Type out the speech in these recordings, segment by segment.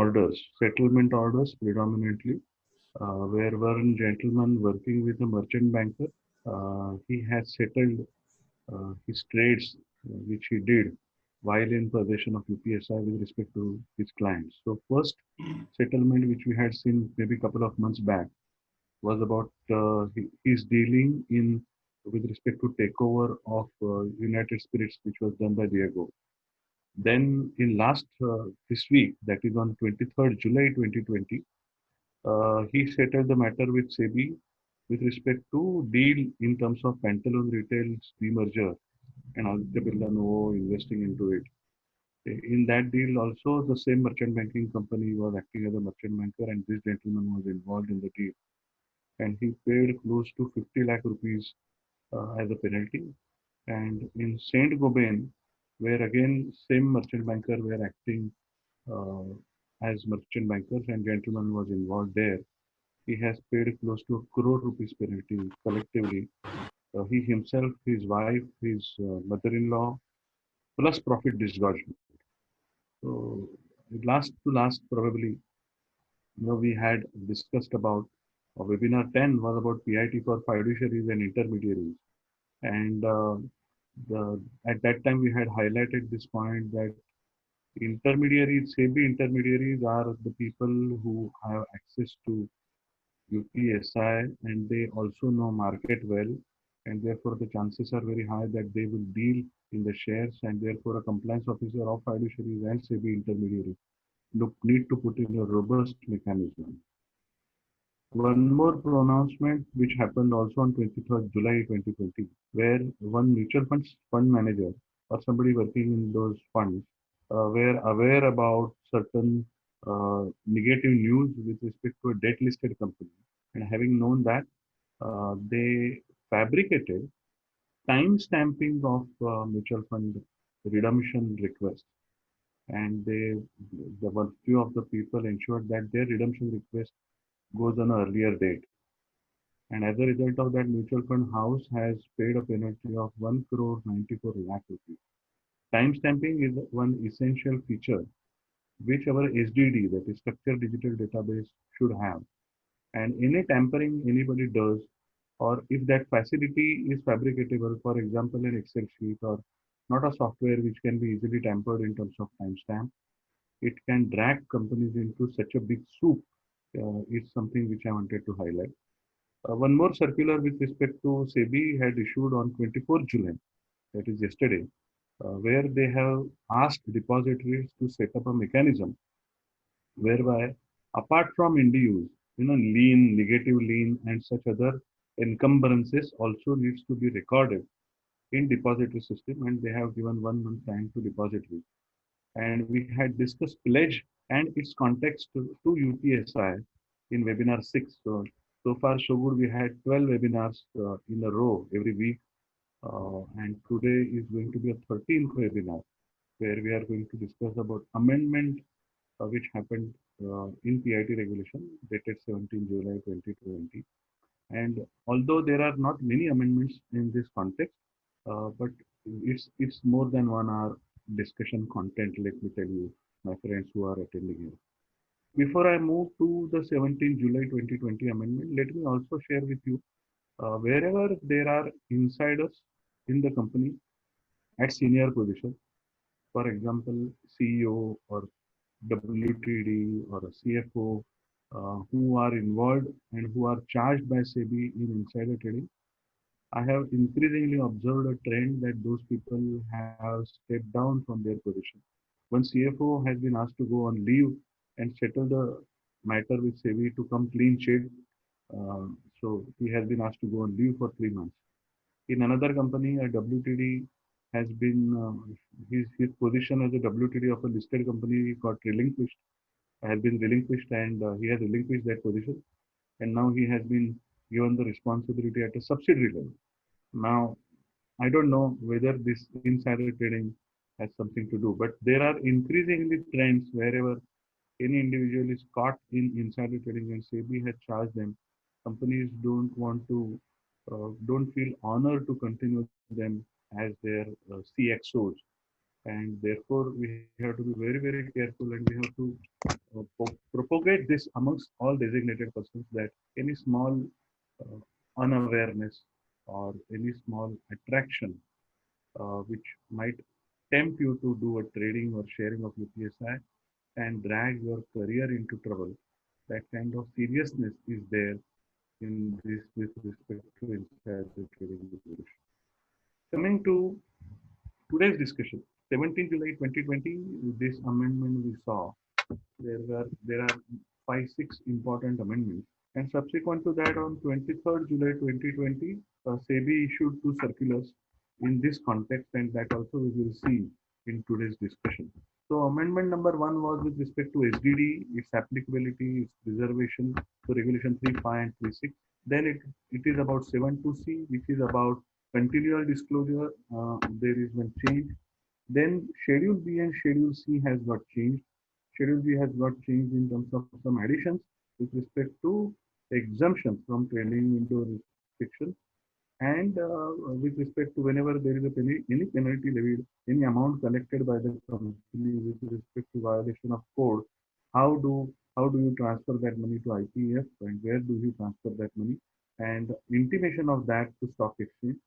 orders, settlement orders predominantly, where one gentleman working with a merchant banker, he has settled his trades, which he did while in possession of UPSI with respect to his clients. So first settlement which we had seen maybe a couple of months back was about his dealing in with respect to takeover of United Spirits, which was done by Diageo. Then in last this week, that is on 23rd July 2020, he settled the matter with SEBI with respect to deal in terms of Pantaloons Retail's demerger and Aditya Birla Novo investing into it. In that deal, also the same merchant banking company was acting as a merchant banker, and this gentleman was involved in the deal, and he paid close to 50 lakh rupees as a penalty. And in Saint Gobain, where again same merchant banker were acting uh, as merchant bankers and gentleman was involved there, he has paid close to a crore rupees penalty collectively. He himself, his wife, his mother-in-law, plus profit disgorgement. So last to last, probably, we had discussed about webinar 10 was about PIT for fiduciaries and intermediaries. And at that time, we had highlighted this point that intermediaries, SEBI intermediaries are the people who have access to UPSI and they also know market well. And therefore, the chances are very high that they will deal in the shares, and therefore, a compliance officer of fiduciaries and SEBI intermediaries need to put in a robust mechanism. One more pronouncement which happened also on 23rd July 2020, where one mutual funds fund manager or somebody working in those funds were aware about certain negative news with respect to a debt listed company. And having known that, they fabricated time stamping of mutual fund redemption requests. And the one few of the people ensured that their redemption request goes on an earlier date. And as a result of that, mutual fund house has paid a penalty of 1 crore 94 lakh rupees. Timestamping is one essential feature which our SDD, that is Structured Digital Database, should have. And any tampering anybody does, or if that facility is fabricatable, for example, an Excel sheet or not a software which can be easily tampered in terms of timestamp, it can drag companies into such a big soup, is something which I wanted to highlight. One more circular with respect to SEBI had issued on 24th July, that is yesterday, where they have asked depositories to set up a mechanism whereby, apart from NDUs, lien, negative lien, and such other encumbrances also needs to be recorded in depository system, and they have given 1 month time to depositories. And we had discussed pledge and its context to UPSI in webinar 6. So far so good. We had 12 webinars in a row every week, and today is going to be a 13th webinar where we are going to discuss about amendment which happened in PIT regulation dated 17 July 2020. And although there are not many amendments in this context, but it's more than 1 hour discussion content. Let me tell you, my friends who are attending here. Before I move to the 17 July 2020 amendment, let me also share with you wherever there are insiders in the company at senior position, for example, CEO or WTD or a CFO who are involved and who are charged by SEBI in insider trading. I have increasingly observed a trend that those people have stepped down from their position. One CFO has been asked to go on leave and settle the matter with SEBI to come clean sheet. So he has been asked to go on leave for 3 months. In another company, a WTD has been his position as a WTD of a listed company got relinquished, has been relinquished, and he has relinquished that position, and now he has been given the responsibility at a subsidiary level. Now, I don't know whether this insider trading has something to do, but there are increasingly trends wherever any individual is caught in insider trading and SEBI has charged them. Companies don't feel honored to continue them as their CXOs, and therefore we have to be very very careful, and we have to propagate this amongst all designated persons that any small uh, unawareness or any small attraction which might tempt you to do a trading or sharing of UPSI and drag your career into trouble. That kind of seriousness is there in this with respect to insider trading regulation. Coming to today's discussion, 17 July 2020, this amendment we saw, there are 5-6 important amendments. And subsequent to that, on 23rd July 2020, SEBI issued two circulars in this context, and that also we will see in today's discussion. So amendment number one was with respect to SDD, its applicability, its reservation to regulation 3.5 and 3.6. Then it is about 7.2C, which is about continual disclosure. There is one change. Then Schedule B and Schedule C has got changed. Schedule B has got changed in terms of some additions with respect to exemptions from trading into restrictions, and with respect to whenever there is a any penalty levied, any amount collected by the company with respect to violation of code, how do you transfer that money to IPF and where do you transfer that money, and intimation of that to stock exchange.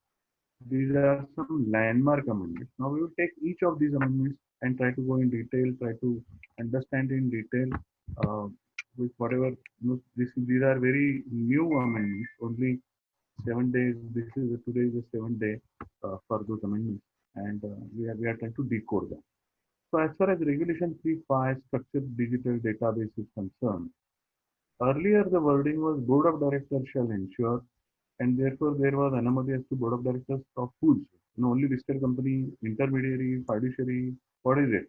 These are some landmark amendments. Now we will take each of these amendments and try to go in detail, try to understand in detail uh, with whatever, these are very new amendments. Only 7 days. This is today is the 7th day for those amendments, and we are trying to decode them. So as far as Regulation 3.5 structured digital database is concerned, earlier the wording was Board of Directors shall ensure, and therefore there was anomaly as to Board of Directors of whose? Only listed company, intermediary, fiduciary, what is it?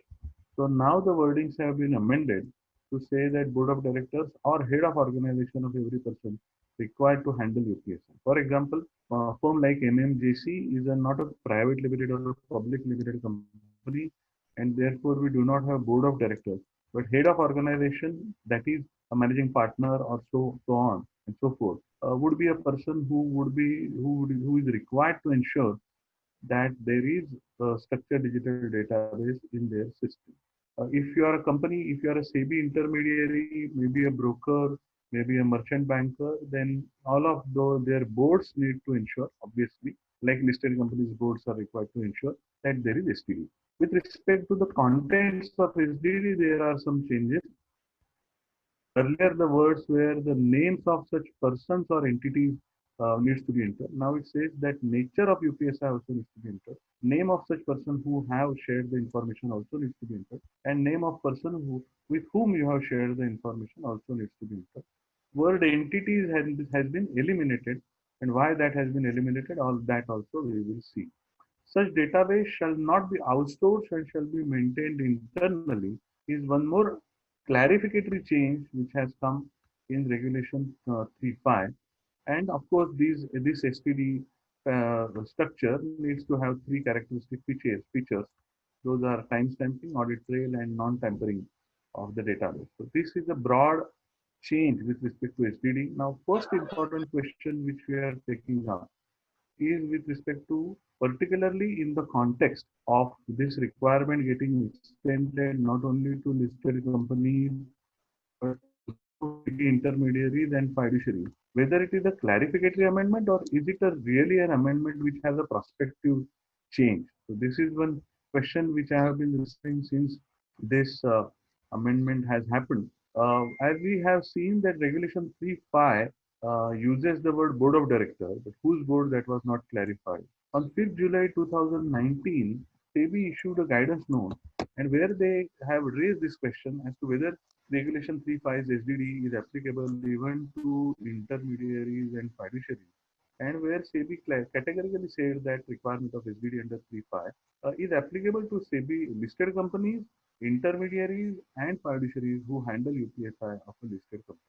So now the wordings have been amended to say that Board of Directors or head of organization of every person required to handle UPSI. For example, a firm like MMJC is not a private limited or a public limited company, and therefore we do not have Board of Directors. But head of organization, that is a managing partner or so on and so forth, would be a person who is required to ensure that there is a structured digital database in their system. If you are a company, if you are a SEBI intermediary, maybe a broker, maybe a merchant banker, then all of their boards need to ensure, obviously, like listed companies, boards are required to ensure that there is STD. With respect to the contents of SDD, there are some changes. Earlier, the words were the names of such persons or entities needs to be entered. Now it says that nature of UPSI also needs to be entered. Name of such person who have shared the information also needs to be entered, and name of person with whom you have shared the information also needs to be entered. Word entities has been eliminated, and why that has been eliminated, all that also we will see. Such database shall not be outsourced and shall be maintained internally is one more clarificatory change which has come in Regulation 3.5. And of course, this STD structure needs to have three characteristic features. Those are time stamping, audit trail, and non-tampering of the database. So this is a broad change with respect to STD. Now, first important question which we are taking up is with respect to, particularly in the context of this requirement getting extended not only to listed companies but also intermediaries and fiduciaries, whether it is a clarificatory amendment or is it a really an amendment which has a prospective change. So this is one question which I have been listening since this amendment has happened. As we have seen that Regulation 3.5 uses the word Board of Directors, but whose board, that was not clarified. On 5th July 2019, SEBI issued a guidance note, and where they have raised this question as to whether Regulation 3.5's SDD is applicable even to intermediaries and fiduciaries, and where SEBI categorically said that requirement of SDD under 3.5 is applicable to SEBI listed companies, intermediaries, and fiduciaries who handle UPSI of a listed company.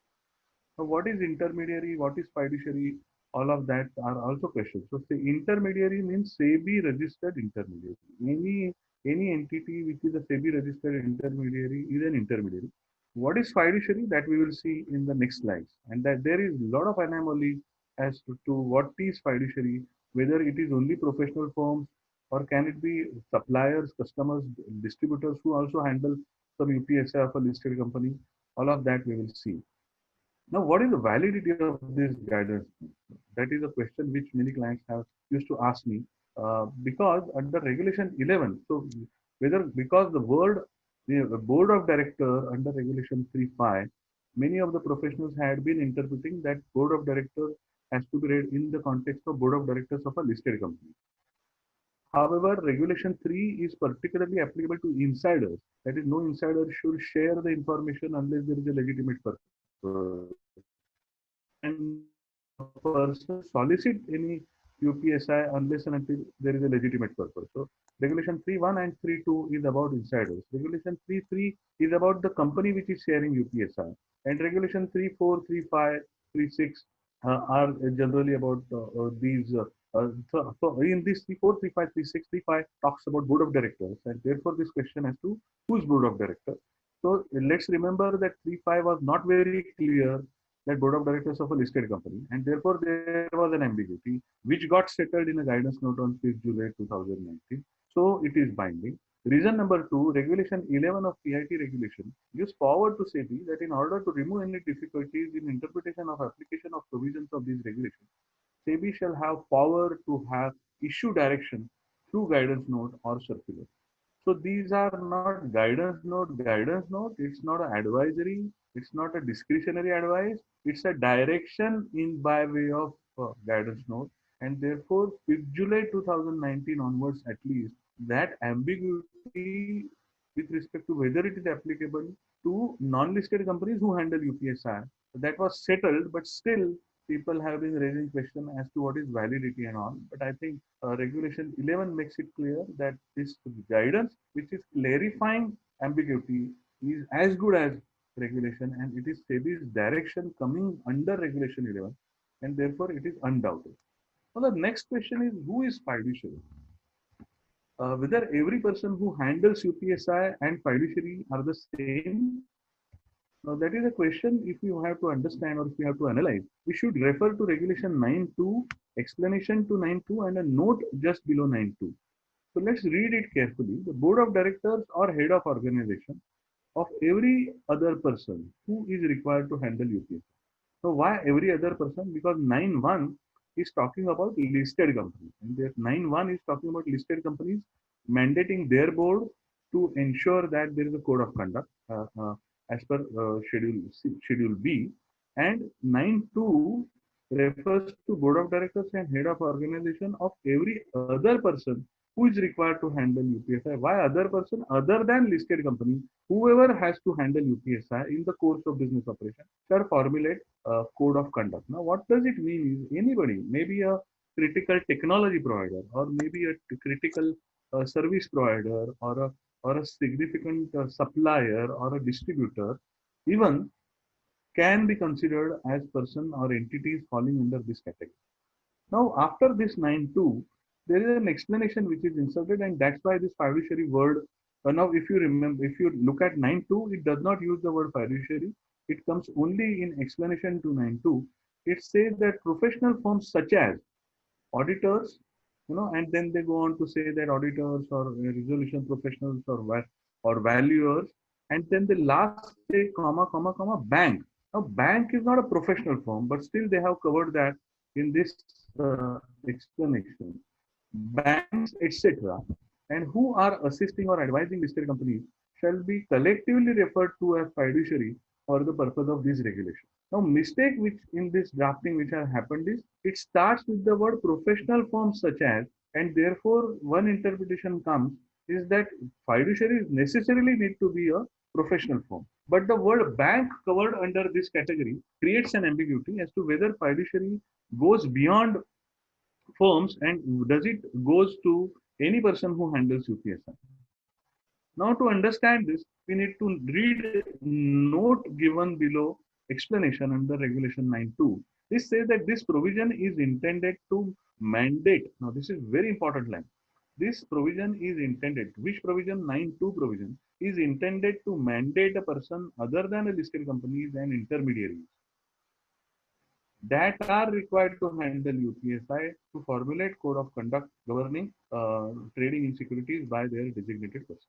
So what is intermediary? What is fiduciary? All of that are also questions. So say intermediary means SEBI registered intermediary. Any entity which is a SEBI registered intermediary is an intermediary. What is fiduciary? That we will see in the next slides. And that there is a lot of anomaly as to what is fiduciary, whether it is only professional firms or can it be suppliers, customers, distributors who also handle some UPSI of a listed company, All of that we will see. Now, what is the validity of this guidance? That is a question which many clients have used to ask me, because under Regulation 11, so whether because the board of director under Regulation 3.5, many of the professionals had been interpreting that board of director has to be read in the context of board of directors of a listed company. However, Regulation 3 is particularly applicable to insiders. That is, no insider should share the information unless there is a legitimate purpose. And no person solicit any UPSI unless and until there is a legitimate purpose. So Regulation 3.1 and 3.2 is about insiders. Regulation 3.3 is about the company which is sharing UPSI. And Regulation 3.4, 3.5, 3.6 are generally about these. So in this 3.4, 3.5, 3.6, 3.5 talks about board of directors, and therefore this question as to who's board of director. So let's remember that 3.5 was not very clear that board of directors of a listed company, and therefore there was an ambiguity which got settled in a guidance note on 5th July 2019. So it is binding. Reason number two, Regulation 11 of PIT regulation gives power to SEBI that in order to remove any difficulties in interpretation of application of provisions of these regulations, SEBI shall have power to have issue direction through guidance note or circular. So these are not guidance note, guidance note. It's not an advisory. It's not a discretionary advice. It's a direction in by way of guidance note. And therefore, 5th July 2019 onwards, at least, that ambiguity with respect to whether it is applicable to non-listed companies who handle UPSI, that was settled, but still people have been raising question as to what is validity and all. But I think Regulation 11 makes it clear that this guidance, which is clarifying ambiguity, is as good as regulation, and it is SEBI's direction coming under Regulation 11, and therefore it is undoubted. Now, the next question is, who is fiduciary? Whether every person who handles UPSI and fiduciary are the same? Now, that is a question if you have to understand or if you have to analyze. We should refer to Regulation 9.2, explanation to 9.2, and a note just below 9.2. So let's read it carefully. The board of directors or head of organization of every other person who is required to handle UPSI. So why every other person? Because 9.1 is talking about listed companies. And 9.1 is talking about listed companies mandating their board to ensure that there is a code of conduct as per Schedule B. And 9.2 refers to board of directors and head of organization of every other person who is required to handle UPSI. Why other person? Other than listed company, whoever has to handle UPSI in the course of business operation shall formulate a code of conduct. Now, what does it mean is anybody, maybe a critical technology provider, or maybe a critical service provider, or a significant supplier or a distributor, even can be considered as person or entities falling under this category. Now, after this 9.2, there is an explanation which is inserted, and that's why this fiduciary word. Now, if you remember, if you look at 9.2, it does not use the word fiduciary. It comes only in explanation to 9.2. It says that professional firms such as auditors, and then they go on to say that auditors or resolution professionals or valuers, and then the last say comma comma comma bank. Now, bank is not a professional firm, but still they have covered that in this explanation. Banks, etc., and who are assisting or advising listed companies shall be collectively referred to as fiduciary for the purpose of this regulation. Now, mistake which in this drafting which has happened is it starts with the word professional firms such as, and therefore one interpretation comes is that fiduciary necessarily need to be a professional firm. But the word bank covered under this category creates an ambiguity as to whether fiduciary goes beyond firms and does it goes to any person who handles UPSI. Now, to understand this, we need to read note given below explanation under Regulation 9.2. This says that this provision is intended to mandate. Now, this is very important line. This provision is intended, which provision? 9.2 provision is intended to mandate a person other than a listed companies and intermediaries that are required to handle UPSI to formulate code of conduct governing trading in securities by their designated person.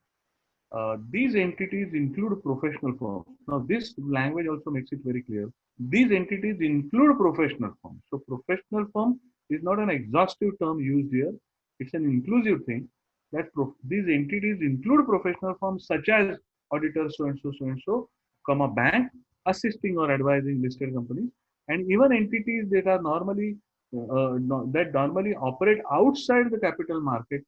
These entities include professional firms. Now, this language also makes it very clear. These entities include professional firms. So, professional firm is not an exhaustive term used here. It's an inclusive thing that these entities include professional firms such as auditors, so and so, comma bank, assisting or advising listed companies, and even entities that are normally that normally operate outside the capital market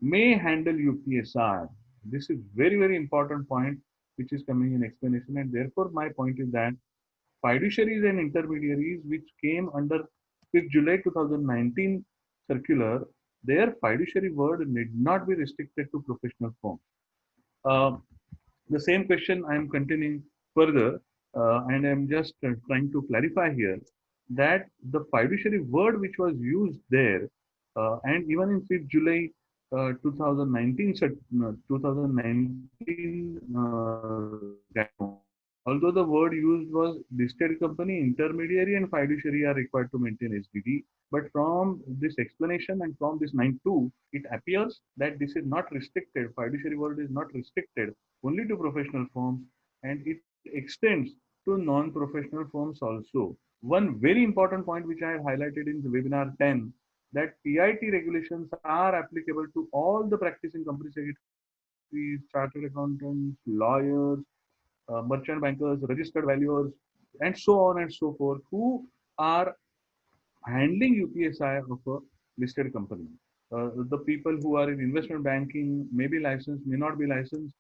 may handle UPSI. This is very important point which is coming in explanation, and therefore my point is that fiduciaries and intermediaries which came under 5th July 2019 circular, their fiduciary word need not be restricted to professional firms. Uh, the same question I am continuing further, and I'm just trying to clarify here that the fiduciary word which was used there, and even in 5th July 2019, 2019 although the word used was listed company, intermediary, and fiduciary are required to maintain SDD. But from this explanation and from this 9.2, it appears that this is not restricted. Fiduciary word is not restricted only to professional firms, and it extends to non-professional firms also. One very important point which I have highlighted in the webinar 10, that PIT regulations are applicable to all the practicing company secretaries, chartered accountants, lawyers, merchant bankers, registered valuers, and so on and so forth, who are handling UPSI of a listed company. The people who are in investment banking may be licensed, may not be licensed,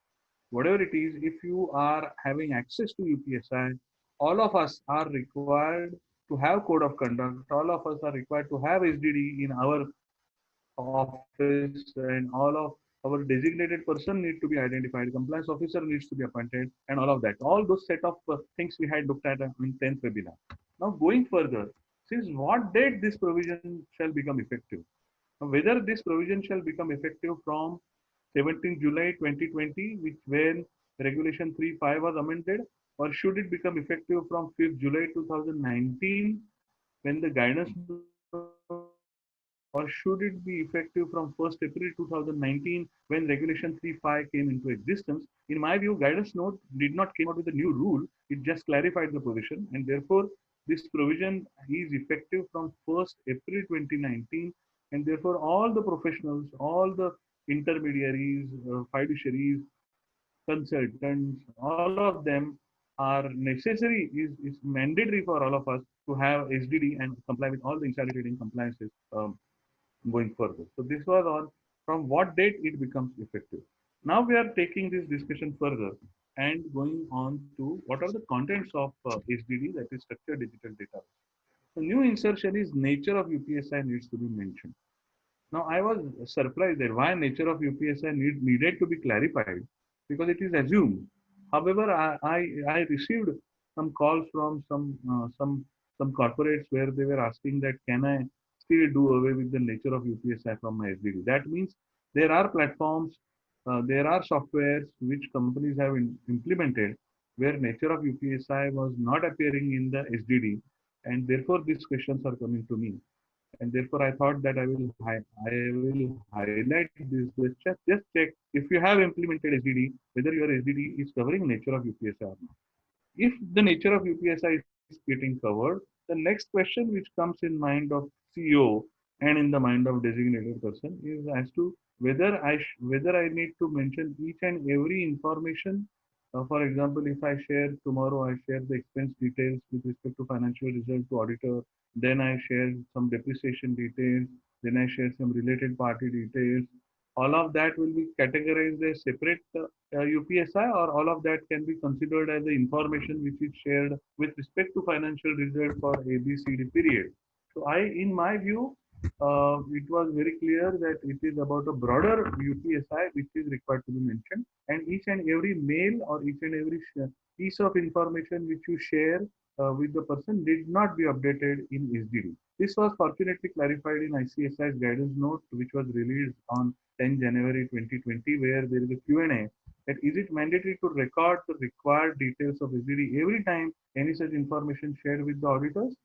whatever it is, if you are having access to UPSI, all of us are required to have code of conduct. All of us are required to have SDD in our office, and all of our designated person need to be identified. Compliance officer needs to be appointed, and all of that. All those set of things we had looked at in 10th webinar. Now, going further, since what date this provision shall become effective? Now, whether this provision shall become effective from 17th July 2020, which when Regulation 3.5 was amended, or should it become effective from 5th July 2019 when the guidance note was issued, or should it be effective from 1st April 2019 when Regulation 3.5 came into existence? In my view, guidance note did not came out with a new rule. It just clarified the position, and therefore this provision is effective from 1st April 2019, and therefore all the professionals, all the intermediaries, fiduciaries, consultants, all of them are necessary, is mandatory for all of us to have SDD and comply with all the insider trading compliances going further. So this was on from what date it becomes effective. Now we are taking this discussion further and going on to what are the contents of SDD, that is structured digital data. The new insertion is nature of UPSI needs to be mentioned. Now, I was surprised that why nature of UPSI needed to be clarified because it is assumed. However, I received some calls from some corporates where they were asking that can I still do away with the nature of UPSI from my SDD. That means there are platforms, there are softwares which companies have implemented where nature of UPSI was not appearing in the SDD, and therefore these questions are coming to me, and therefore I thought that I will highlight this. Just check if you have implemented SDD whether your SDD is covering nature of UPSI or not. If the nature of UPSI is getting covered, the next question which comes in mind of CEO and in the mind of designated person is as to whether I need to mention each and every information. For example, if I share tomorrow, I share the expense details with respect to financial result to auditor, then I share some depreciation details, then I share some related party details. All of that will be categorized as separate UPSI, or all of that can be considered as the information which is shared with respect to financial result for ABCD period. So in my view, it was very clear that it is about a broader UPSI which is required to be mentioned, and each and every mail or each and every piece of information which you share with the person did not be updated in SDD. This was fortunately clarified in ICSI's guidance note, which was released on 10 January 2020, where there is a Q&A that is it mandatory to record the required details of SDD every time any such information shared with the auditors?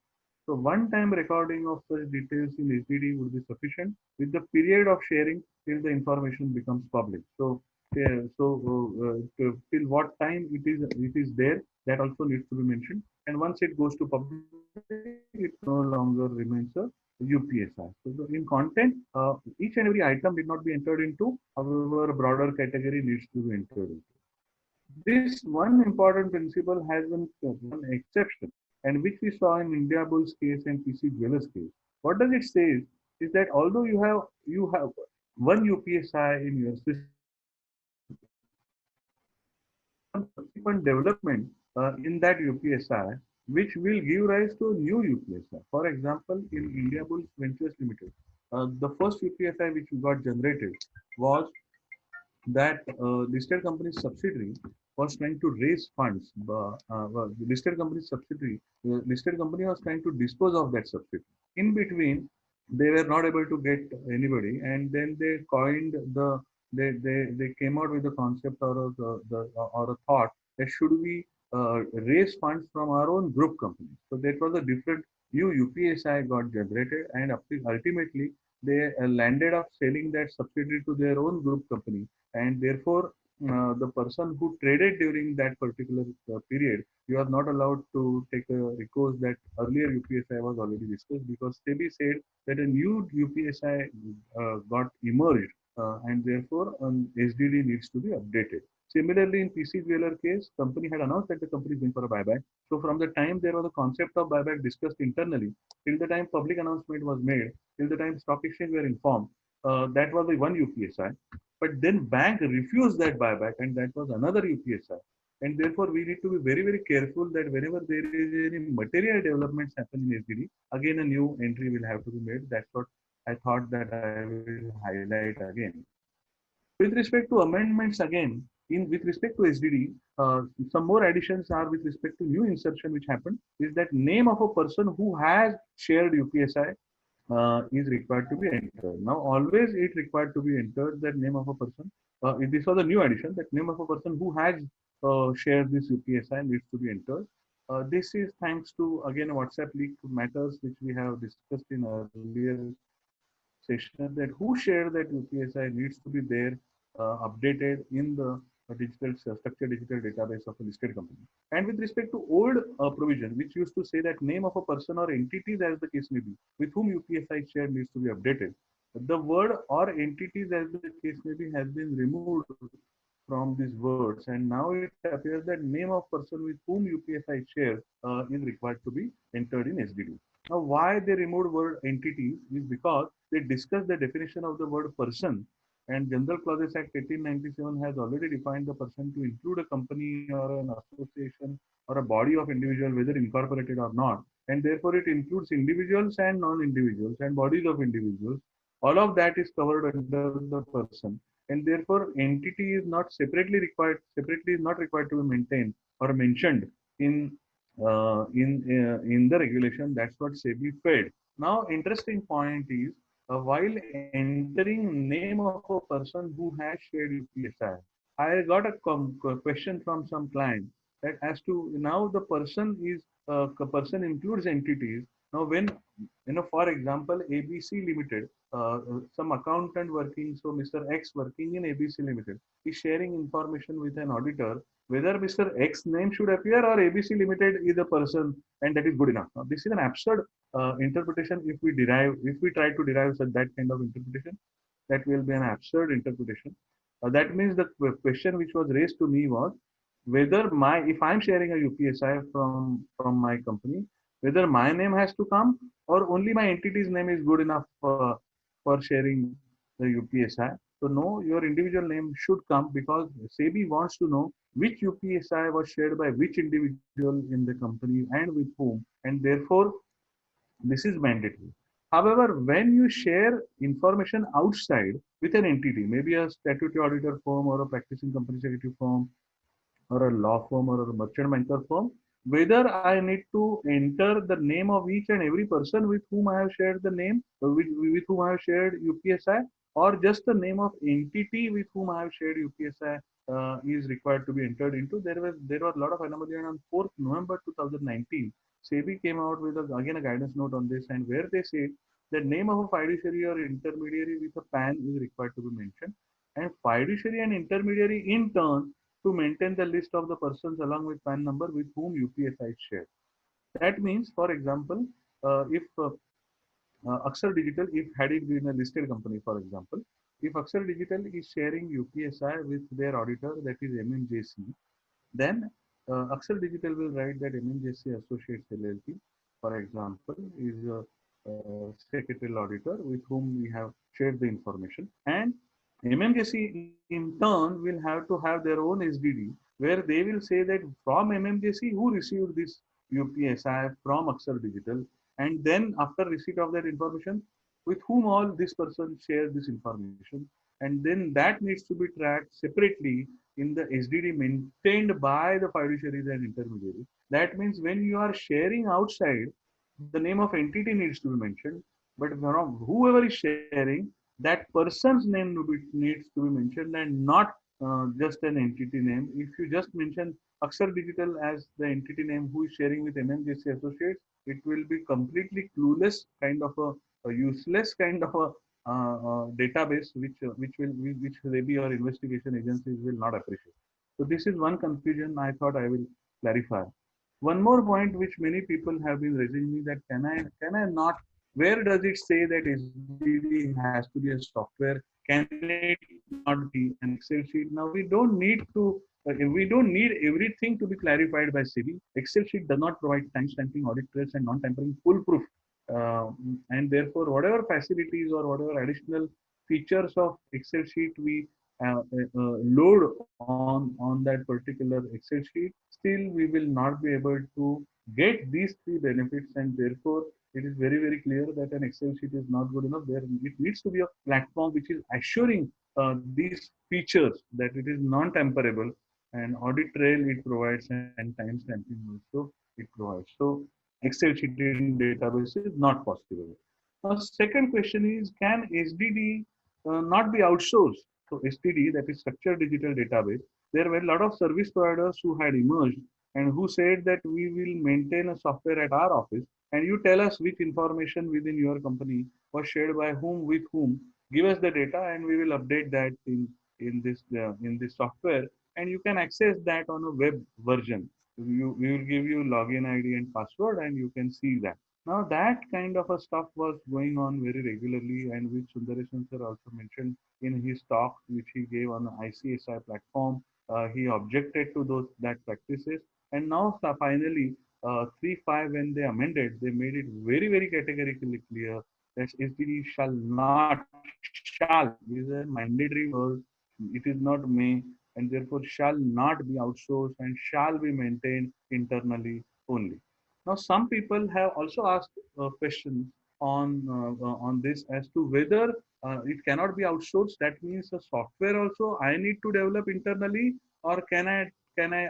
So one-time recording of such details in SDD would be sufficient with the period of sharing till the information becomes public. So Till what time it is there, that also needs to be mentioned. And once it goes to public, it no longer remains a UPSI. So in content, each and every item did not be entered into. However, a broader category needs to be entered into. This one important principle has one exception, and which we saw in India Bulls case and PC Jewelers case. What does it say is that although you have one UPSI in your system, some subsequent development in that UPSI, which will give rise to a new UPSI. For example, in India Bulls Ventures Limited, the first UPSI which got generated was that listed company's subsidiary was trying to raise funds. The listed company's subsidiary, listed company was trying to dispose of that subsidiary. In between, they were not able to get anybody, and then they coined they came out with the concept or a thought that should we raise funds from our own group company. So that was a different new UPSI got generated, and ultimately they landed up selling that subsidiary to their own group company, and therefore the person who traded during that particular period, you are not allowed to take a recourse that earlier UPSI was already discussed, because SEBI said that a new UPSI got emerged, and therefore SDD needs to be updated. Similarly, in PC Jeweler case, company had announced that the company is going for a buyback. So from the time there was a concept of buyback discussed internally, till the time public announcement was made, till the time stock exchange were informed, that was the one UPSI. But then bank refused that buyback, and that was another UPSI. And therefore, we need to be very, very careful that whenever there is any material developments happen in SDD, again a new entry will have to be made. That's what I thought that I will highlight again. With respect to amendments, again, in with respect to SDD, some more additions are with respect to new insertion which happened, is that name of a person who has shared UPSI is required to be entered. Now, always it required to be entered that name of a person. This was a new addition, that name of a person who has shared this UPSI needs to be entered. This is thanks to again WhatsApp leak matters which we have discussed in earlier session, that who shared that UPSI needs to be there updated in the digital structured digital database of a listed company. And with respect to old provision, which used to say that name of a person or entities as the case may be, with whom UPSI share needs to be updated, the word or entities as the case may be has been removed from these words, and now it appears that name of person with whom UPSI share is required to be entered in SDD. Now, why they removed word entities is because they discussed the definition of the word person, and General Clauses Act 1897 has already defined the person to include a company or an association or a body of individual, whether incorporated or not. And therefore, it includes individuals and non-individuals and bodies of individuals. All of that is covered under the person. And therefore, entity is not separately is not required to be maintained or mentioned in in the regulation. That's what SEBI fed. Now, interesting point is, while entering name of a person who has shared UPSI, I got a question from some client that as to now the person is person includes entities. Now, when for example, ABC Limited, some accountant working, so Mr. X working in ABC Limited is sharing information with an auditor, whether Mr. X name should appear or ABC Limited is a person, and that is good enough. Now, this is an absurd interpretation. If we try to derive such that kind of interpretation, that will be an absurd interpretation. That means the question which was raised to me was whether if I'm sharing a UPSI from my company, whether my name has to come or only my entity's name is good enough for sharing the UPSI. So no, your individual name should come, because SEBI wants to know which UPSI was shared by which individual in the company and with whom, and therefore this is mandatory. However, when you share information outside with an entity, maybe a statutory auditor firm or a practicing company secretary firm or a law firm or a merchant banker firm, whether I need to enter the name of each and every person with whom I have shared the name, with whom I have shared UPSI, or just the name of entity with whom I have shared UPSI is required to be entered into. There was a lot of anomaly, and on 4th November 2019, SEBI came out with again a guidance note on this, and where they say the name of a fiduciary or intermediary with a PAN is required to be mentioned. and fiduciary and intermediary in turn to maintain the list of the persons along with PAN number with whom UPSI is shared. That means, for example, if Axar Digital, if had it been a listed company, for example, if Axar Digital is sharing UPSI with their auditor, that is MMJC, then Axar Digital will write that MMJC Associates LLP, for example, is a secretarial auditor with whom we have shared the information. And MMJC in turn will have to have their own SDD where they will say that from MMJC who received this UPSI from Axar Digital, and then after receipt of that information, with whom all this person shared this information, and then that needs to be tracked separately in the SDD maintained by the fiduciaries and intermediaries. That means when you are sharing outside, the name of entity needs to be mentioned, but whoever is sharing, that person's name needs to be mentioned and not just an entity name. If you just mention Axar Digital as the entity name who is sharing with MMJC Associates, it will be completely clueless, kind of a useless kind of a database which SEBI or investigation agencies will not appreciate. So this is one confusion I thought I will clarify. One more point which many people have been raising me, that can I not, where does it say that SDD has to be a software? Can it not be an Excel sheet? Now we don't need everything to be clarified by SEBI. Excel sheet does not provide time-stamping, audit trails, and non-tampering foolproof. And therefore, whatever facilities or whatever additional features of Excel sheet we load on that particular Excel sheet, still we will not be able to get these three benefits, and therefore it is very clear that an Excel sheet is not good enough. There it needs to be a platform which is assuring these features, that it is non-tamperable, and audit trail it provides, and time stamping also it provides. So Excel sheet in database is not possible. Now, second question is, can SDD not be outsourced? So STD, that is Structured Digital Database, there were a lot of service providers who had emerged and who said that we will maintain a software at our office, and you tell us which information within your company was shared by whom with whom. Give us the data, and we will update that in this software, and you can access that on a web version. We will give you login ID and password, and you can see that. Now that kind of a stuff was going on very regularly, and which Sundaresan sir also mentioned in his talk, which he gave on the ICSI platform. He objected to those that practices, and now finally 3.5, when they amended, they made it very categorically clear that SDD shall not, shall is a mandatory word. It is not may, and therefore shall not be outsourced and shall be maintained internally only. Now, some people have also asked questions on this as to whether it cannot be outsourced. That means the software also I need to develop internally, or can I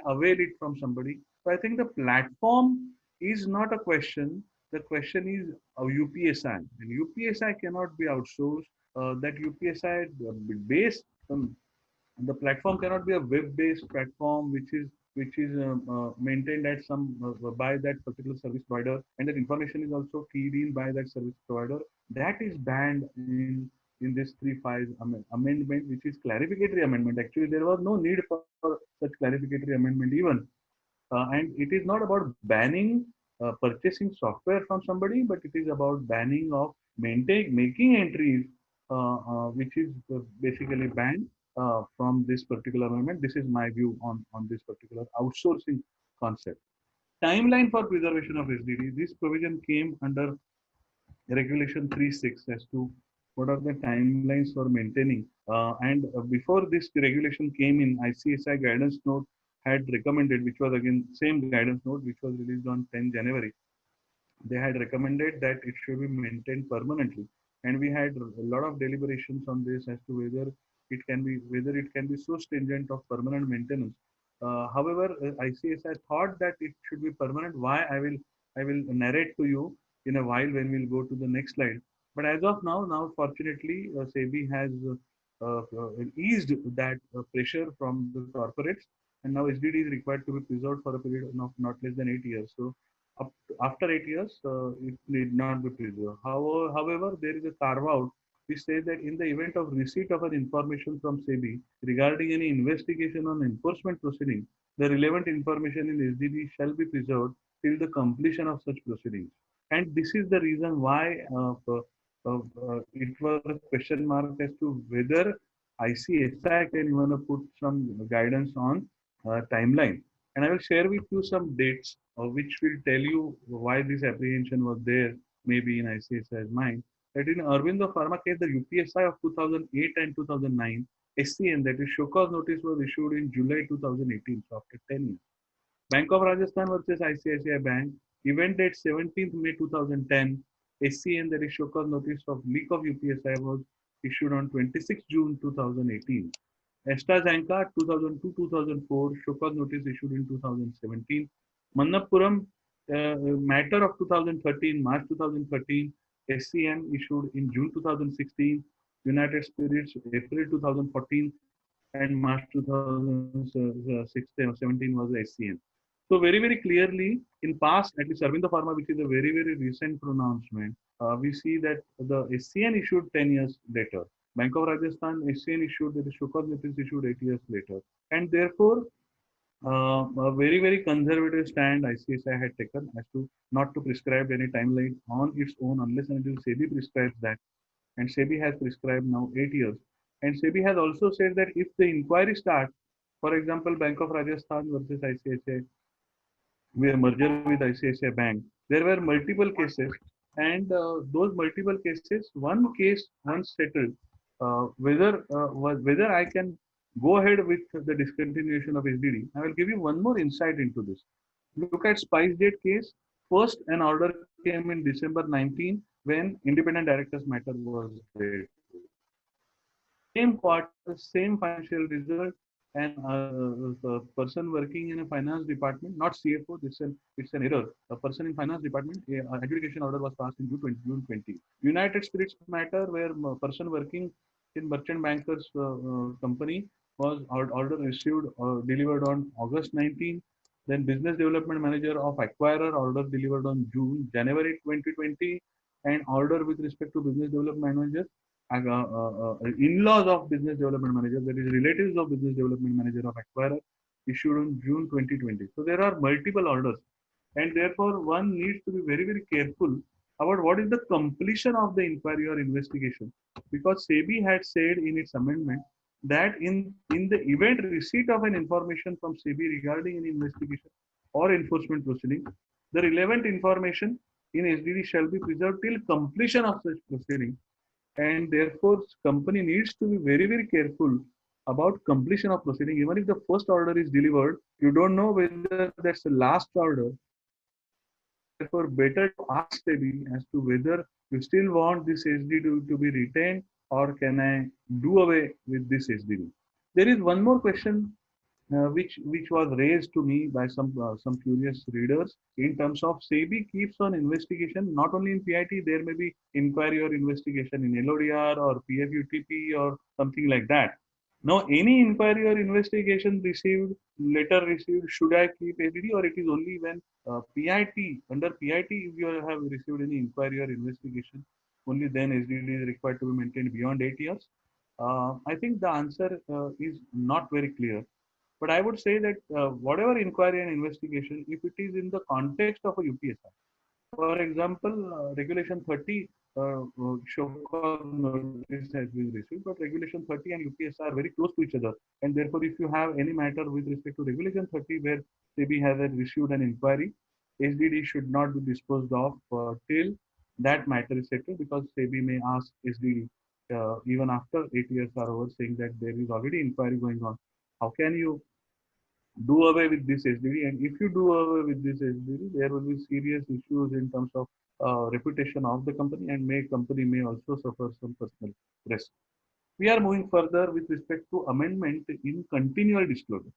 avail it from somebody? So I think the platform is not a question. The question is UPSI, and UPSI cannot be outsourced. That UPSI based the platform cannot be a web-based platform which is maintained at some by that particular service provider, and that information is also feed in by that service provider. That is banned in this 3.5 amendment, which is clarificatory amendment. Actually, there was no need for such clarificatory amendment even, and it is not about banning purchasing software from somebody, but it is about banning of making entries, which is basically banned from this particular amendment. This is my view on this particular outsourcing concept. Timeline for preservation of SDD. This provision came under Regulation 3.6 as to what are the timelines for maintaining. And before this regulation came in, ICSI guidance note had recommended, which was again same guidance note, which was released on 10 January. They had recommended that it should be maintained permanently, and we had a lot of deliberations on this as to whether it can be so stringent of permanent maintenance. However, ICSI thought that it should be permanent. Why, I will narrate to you in a while when we'll go to the next slide. But as of now fortunately, SEBI has eased that pressure from the corporates, and now SDD is required to be preserved for a period of not less than 8 years. So after 8 years, it need not be preserved. However, there is a carve out we say that in the event of receipt of an information from SEBI regarding any investigation on enforcement proceeding, the relevant information in SDD shall be preserved till the completion of such proceedings. And this is the reason why it was a question mark as to whether ICSI can even put some guidance on timeline. And I will share with you some dates which will tell you why this apprehension was there, maybe in ICSI's mind. That in Aurobindo Pharma case, the UPSI of 2008 and 2009, SCN, that is show cause notice, was issued in July 2018, so after 10 years. Bank of Rajasthan versus ICICI Bank, event date 17th May 2010, SCN, that is show cause notice of leak of UPSI, was issued on 26 June 2018. AstraZeneca 2002-2004, show cause notice issued in 2017. Manappuram matter of 2013, March 2013, SCN issued in June 2016. United Spirits April 2014, and March 2016 or 17 was the SCN. So very clearly in past, at least Aurobindo Pharma, which is a very recent pronouncement, we see that the SCN issued 10 years later. Bank of Rajasthan, SCN issued, the show cause notice issued 8 years later. And therefore, a very conservative stand ICSI had taken as to not to prescribe any timeline on its own unless and until SEBI prescribes that. And SEBI has prescribed now 8 years. And SEBI has also said that if the inquiry starts, for example, Bank of Rajasthan versus ICICI, we merger with ICICI Bank, there were multiple cases, and those multiple cases, one case once settled, whether I can go ahead with the discontinuation of SDD. I will give you one more insight into this. Look at SpiceJet case. First, an order came in December 19 when independent directors matter was there. Same quarter, same financial result, and a person working in a finance department, not CFO, it's an error. A person in finance department, adjudication order was passed in June 20. United Spirits matter, where a person working in merchant bankers company was order received delivered on August 19. Then business development manager of acquirer order delivered on January 2020, and order with respect to business development manager, in-laws of business development manager, that is relatives of business development manager of acquirer, issued on June 2020. So there are multiple orders, and therefore one needs to be very careful about what is the completion of the inquiry or investigation, because SEBI had said in its amendment that in the event receipt of an information from SEBI regarding an investigation or enforcement proceeding, the relevant information in SDD shall be preserved till completion of such proceeding. And therefore company needs to be very careful about completion of proceeding. Even if the first order is delivered, you don't know whether that's the last order, and therefore better to ask SEBI as to whether you still want this SD to be retained, or can I do away with this SDD. There is one more question which was raised to me by some curious readers, in terms of SEBI keeps on investigation not only in PIT. There may be inquiry or investigation in LODR or PFUTP or something like that. Now, any inquiry or investigation letter received, should I keep SDD, or it is only when PIT, under PIT, if you have received any inquiry or investigation, only then SDD is required to be maintained beyond 8 years? I think the answer is not very clear. But I would say that whatever inquiry and investigation, if it is in the context of a UPSI, for example, Regulation 30 show cause notice has been received, but Regulation 30 and UPSI are very close to each other. And therefore, if you have any matter with respect to Regulation 30 where SEBI has issued an inquiry, SDD should not be disposed of till that matter is settled, because SEBI may ask SDD even after 8 years are over, saying that there is already inquiry going on. How can you do away with this SDD? And if you do away with this SDD, there will be serious issues in terms of reputation of the company, and company may also suffer some personal risk. We are moving further with respect to amendment in continual disclosure.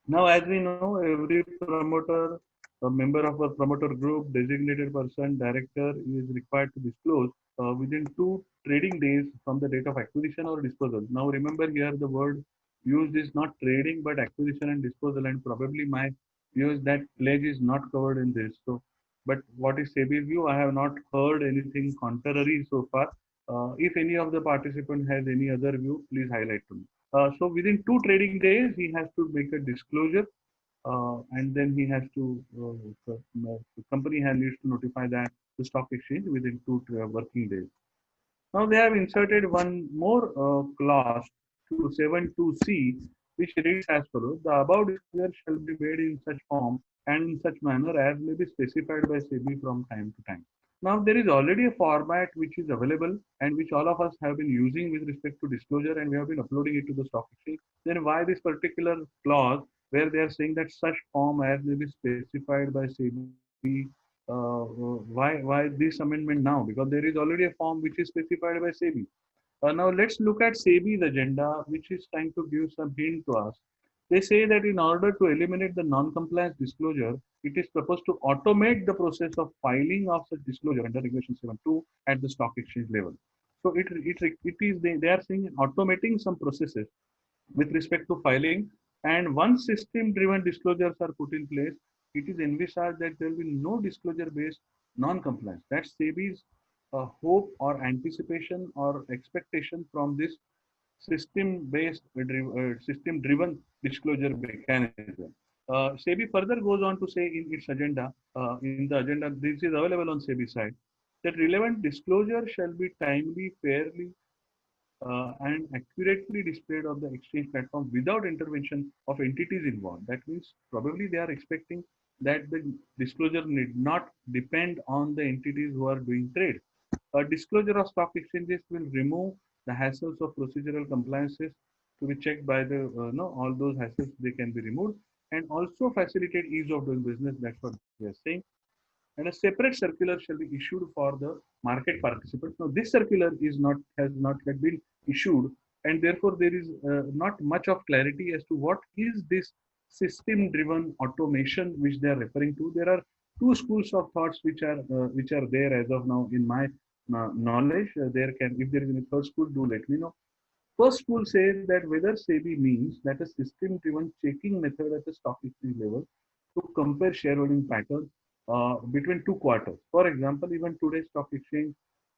Now, as we know, every promoter, a member of a promoter group, designated person, director is required to disclose within 2 trading days from the date of acquisition or disposal. Now, remember here the word used is not trading but acquisition and disposal, and probably my view is that pledge is not covered in this. So, but what is SEBI view? I have not heard anything contrary so far. If any of the participant has any other view, please highlight to me. So within 2 trading days, he has to make a disclosure, and then he has to, the company has needs to notify that the stock exchange within 2 working days. Now they have inserted one more clause to 72C, which reads as follows: the above disclosure shall be made in such form and in such manner as may be specified by SEBI from time to time. Now there is already a format which is available and which all of us have been using with respect to disclosure, and we have been uploading it to the stock exchange. Then why this particular clause where they are saying that such form as may be specified by SEBI? Why this amendment now? Because there is already a form which is specified by SEBI. Now let's look at SEBI's agenda, which is trying to give some hint to us. They say that in order to eliminate the non-compliance disclosure, it is proposed to automate the process of filing of such disclosure under Regulation 7.2 at the stock exchange level. So it is they are saying automating some processes with respect to filing, and once system-driven disclosures are put in place, it is envisaged that there will be no disclosure-based non-compliance. That's SEBI's hope or anticipation or expectation from this system-driven disclosure mechanism. SEBI further goes on to say in its agenda, in the agenda, this is available on SEBI side, that relevant disclosure shall be timely, fairly, and accurately displayed on the exchange platform without intervention of entities involved. That means probably they are expecting that the disclosure need not depend on the entities who are doing trade. A disclosure of stock exchanges will remove the hassles of procedural compliances to be checked by the, no, all those hassles they can be removed, and also facilitate ease of doing business. That's what we are saying. And a separate circular shall be issued for the market participants. Now, this circular is not has not yet been issued, and therefore there is not much of clarity as to what is this system-driven automation which they are referring to. There are two schools of thoughts which are there as of now in my knowledge. There can, if there is any third school, do let me know. First school says that whether SEBI means that a system-driven checking method at the stock exchange level to compare shareholding patterns between 2 quarters. For example, even today's stock exchange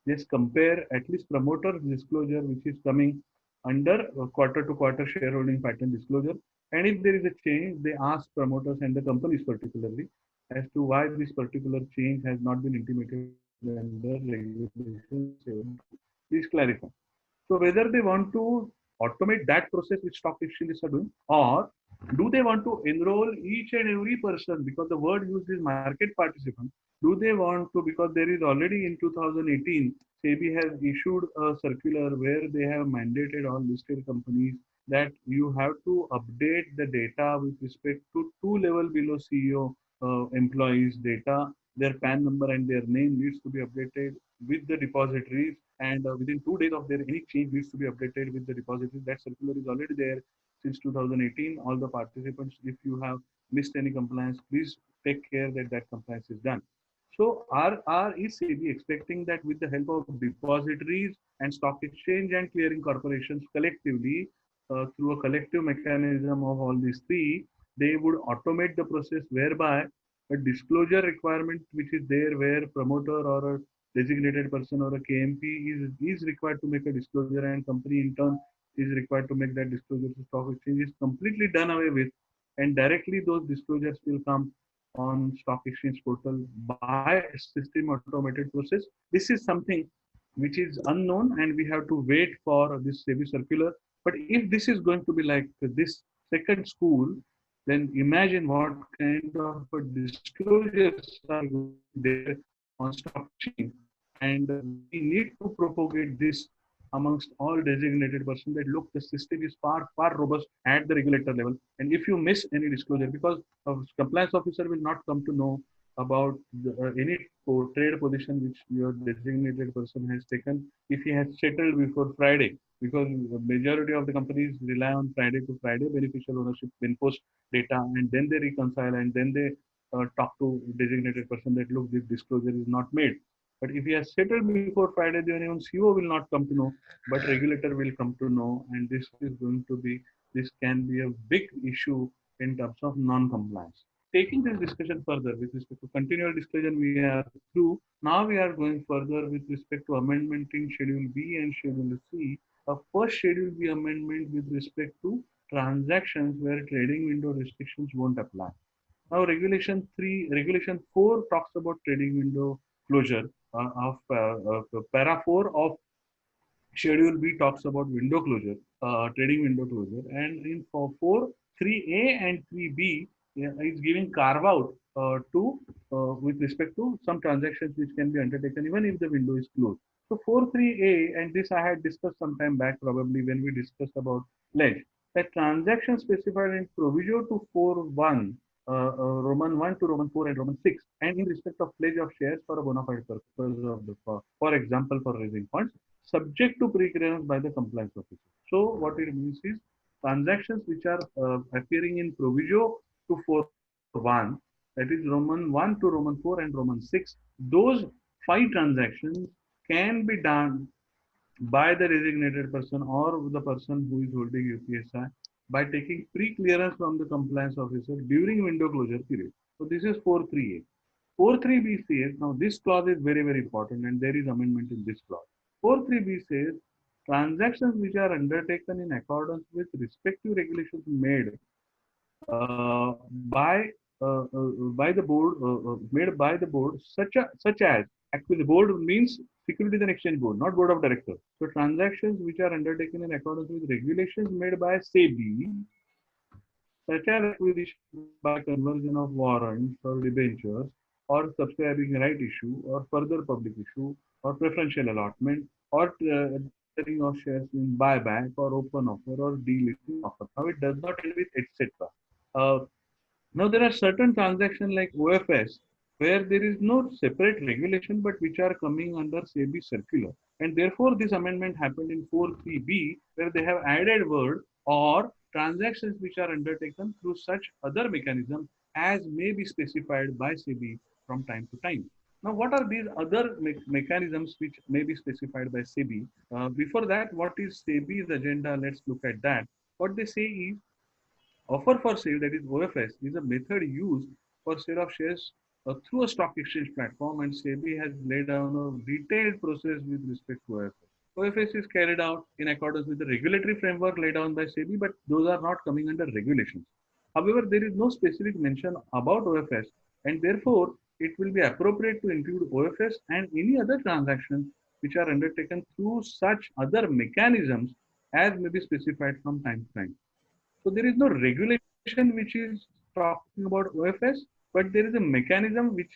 just compare at least promoter disclosure, which is coming under quarter to quarter shareholding pattern disclosure. And if there is a change, they ask promoters and the companies particularly as to why this particular change has not been intimated under regulation 7. Please clarify. So whether they want to automate that process which stock exchanges are doing, or do they want to enroll each and every person, because the word used is market participant? Do they want to, because there is already in 2018, SEBI has issued a circular where they have mandated all listed companies that you have to update the data with respect to two level below CEO employees data. Their PAN number and their name needs to be updated with the depositories, and within 2 days of their any change needs to be updated with the depositories. That circular is already there since 2018. All the participants, if you have missed any compliance, please take care that that compliance is done. So is SEBI expecting that with the help of depositories and stock exchange and clearing corporations collectively, through a collective mechanism of all these three, they would automate the process whereby a disclosure requirement which is there where promoter or a designated person or a KMP is required to make a disclosure, and company in turn is required to make that disclosure to stock exchange, is completely done away with, and directly those disclosures will come on stock exchange portal by a system automated process. This is something which is unknown, and we have to wait for this SEBI circular. But if this is going to be like this second school, then imagine what kind of a disclosures are there on stock exchange. And we need to propagate this amongst all designated persons that look, the system is far robust at the regulator level. And if you miss any disclosure, because a compliance officer will not come to know about any trade position which your designated person has taken if he has settled before Friday, because the majority of the companies rely on Friday to Friday beneficial ownership post data, and then they reconcile, and then they talk to designated person that look, this disclosure is not made. But if he has settled before Friday, then even CEO will not come to know, but regulator will come to know, and this is going to be, this can be a big issue in terms of non-compliance. taking this discussion further with respect to continual discussion we are through. Now we are going further with respect to amendment in Schedule B and Schedule C. A first Schedule B amendment with respect to transactions where trading window restrictions won't apply. Now, Regulation 4 talks about trading window closure of para 4 of Schedule B talks about window closure, trading window closure, and in for 4, 3A and 3B is giving carve out to with respect to some transactions which can be undertaken even if the window is closed. So 4.3a, and this I had discussed some time back probably when we discussed about pledge, that transaction specified in proviso to 4.1, Roman 1 to Roman 4 and Roman 6, and in respect of pledge of shares for a bona fide purpose of the, for example, for raising funds, subject to preclearance by the compliance officer. So what it means is transactions which are appearing in proviso to 4.1, that is Roman 1 to Roman 4 and Roman 6, those 5 transactions can be done by the designated person or the person who is holding UPSI by taking pre-clearance from the compliance officer during window closure period. So this is 4.3a. 4.3b says, now this clause is very, very important and there is amendment in this clause. 4.3b says, transactions which are undertaken in accordance with respective regulations made by the board, made by the board, such as actually the board means Securities and Exchange Board, not Board of Directors. So transactions which are undertaken in accordance with regulations made by SEBI, such as acquisition by conversion of warrants or debentures, or subscribing right issue, or further public issue, or preferential allotment, or tendering of shares in buyback, or open offer, or delisting offer. Now it does not end with etc. Uh, Now there are certain transactions like OFS where there is no separate regulation but which are coming under SEBI circular. And therefore this amendment happened in 4.3b where they have added word or transactions which are undertaken through such other mechanism as may be specified by SEBI from time to time. Now, what are these other mechanisms which may be specified by SEBI? Before that, what is SEBI's agenda? Let's look at that. What they say is offer for sale, that is OFS, is a method used for sale of shares through a stock exchange platform, and SEBI has laid down a detailed process with respect to OFS. OFS is carried out in accordance with the regulatory framework laid down by SEBI, but those are not coming under regulations. However, there is no specific mention about OFS, and therefore it will be appropriate to include OFS and any other transactions which are undertaken through such other mechanisms as may be specified from time to time. So there is no regulation which is talking about OFS, but there is a mechanism which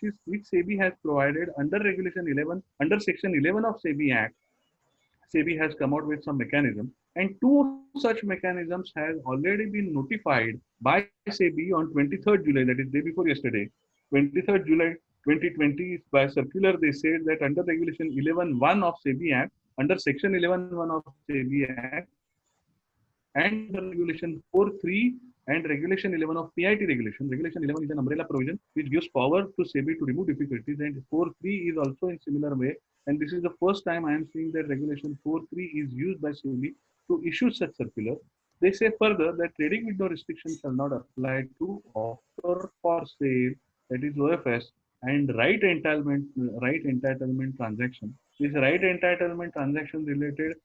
SEBI has provided under Regulation 11, under Section 11 of SEBI Act. SEBI has come out with some mechanism, and two such mechanisms has already been notified by SEBI on 23rd July, that is day before yesterday, 23rd July 2020. By circular, they said that under Regulation 11.1 of SEBI Act, under Section 11.1 of SEBI Act, and the regulation 4.3 and regulation 11 of PIT regulation. Regulation 11 is an umbrella provision which gives power to SEBI to remove difficulties, and 4.3 is also in similar way. And this is the first time I am seeing that regulation 4.3 is used by SEBI to issue such circular. They say further that trading window restrictions shall not apply to offer for sale, that is OFS, and right entitlement transaction. This right entitlement transaction related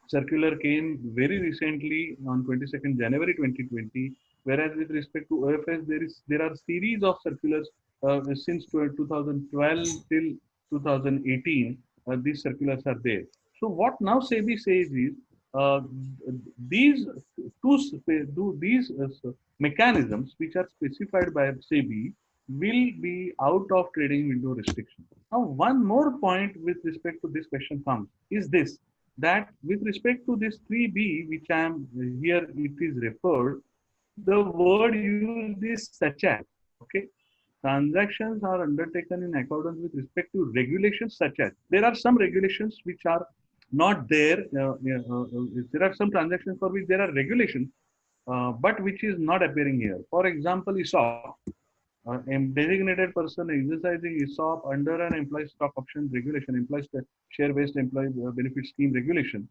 circular came very recently on 22nd January 2020, whereas with respect to OFS, there are series of circulars since 2012 till 2018. These circulars are there. So what now SEBI says is uh, these these mechanisms which are specified by SEBI will be out of trading window restriction. Now, one more point with respect to this question comes is this, that with respect to this 3b, which I am here, it is referred, the word used is such as, okay? Transactions are undertaken in accordance with respect to regulations such as. There are some regulations which are not there. There are some transactions for which there are regulations, but which is not appearing here. For example, ESOP. A designated person exercising ESOP under an employee stock option regulation, employee share-based employee benefit scheme regulation.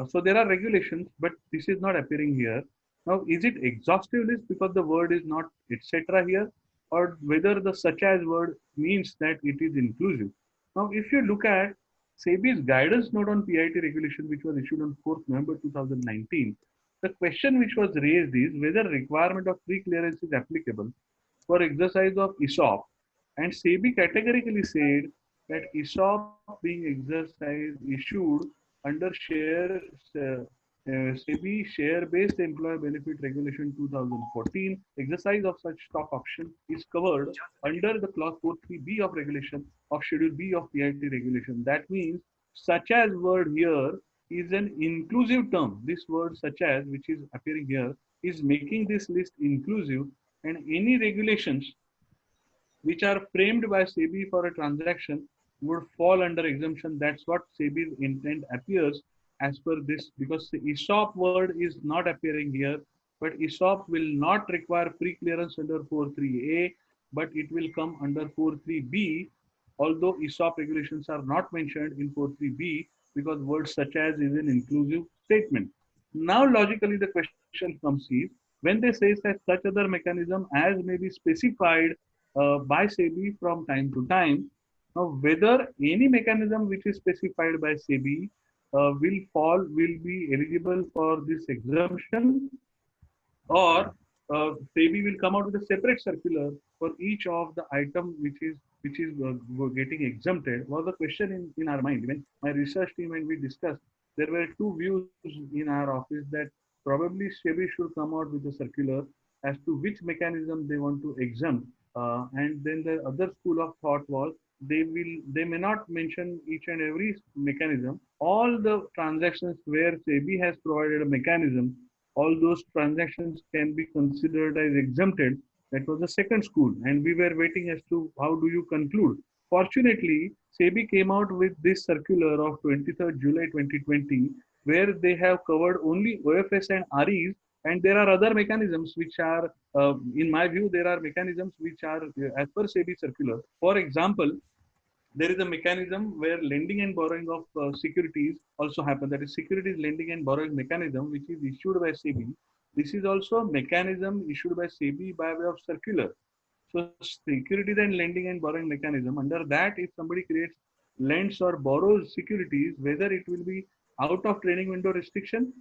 So there are regulations, but this is not appearing here. Now, is it exhaustive list because the word is not etc. here, or whether the such as word means that it is inclusive? Now, if you look at SEBI's guidance note on PIT regulation, which was issued on 4th November 2019, the question which was raised is whether requirement of pre-clearance is applicable for exercise of ESOP, and SEBI categorically said that ESOP being exercised issued under SEBI Share-Based Employee Benefit Regulation 2014, exercise of such stock option is covered under the clause 43B of regulation of Schedule B of PIT regulation. That means such as word here is an inclusive term. This word such as, which is appearing here, is making this list inclusive, and any regulations which are framed by SEBI for a transaction would fall under exemption. That's what SEBI's intent appears as per this, because the ESOP word is not appearing here, but ESOP will not require pre-clearance under 43A, but it will come under 43B, although ESOP regulations are not mentioned in 43B because words such as is an inclusive statement. Now, logically, the question comes is when they say that such other mechanism as may be specified by SEBI from time to time. Now, whether any mechanism which is specified by SEBI will be eligible for this exemption, or SEBI will come out with a separate circular for each of the item which is getting exempted, was the question in our mind. When my research team and we discussed, there were two views in our office that probably SEBI should come out with a circular as to which mechanism they want to exempt. And then the other school of thought was they may not mention each and every mechanism. All the transactions where SEBI has provided a mechanism, all those transactions can be considered as exempted. That was the second school, and we were waiting as to how do you conclude. Fortunately, SEBI came out with this circular of 23rd July 2020, where they have covered only OFS and REs, and there are other mechanisms which are, in my view, there are mechanisms which are as per SEBI circular. For example, there is a mechanism where lending and borrowing of securities also happen. That is securities lending and borrowing mechanism, which is issued by SEBI. This is also a mechanism issued by SEBI by way of circular. So securities and lending and borrowing mechanism, under that, if somebody creates lends or borrows securities, whether it will be out of trading window restriction.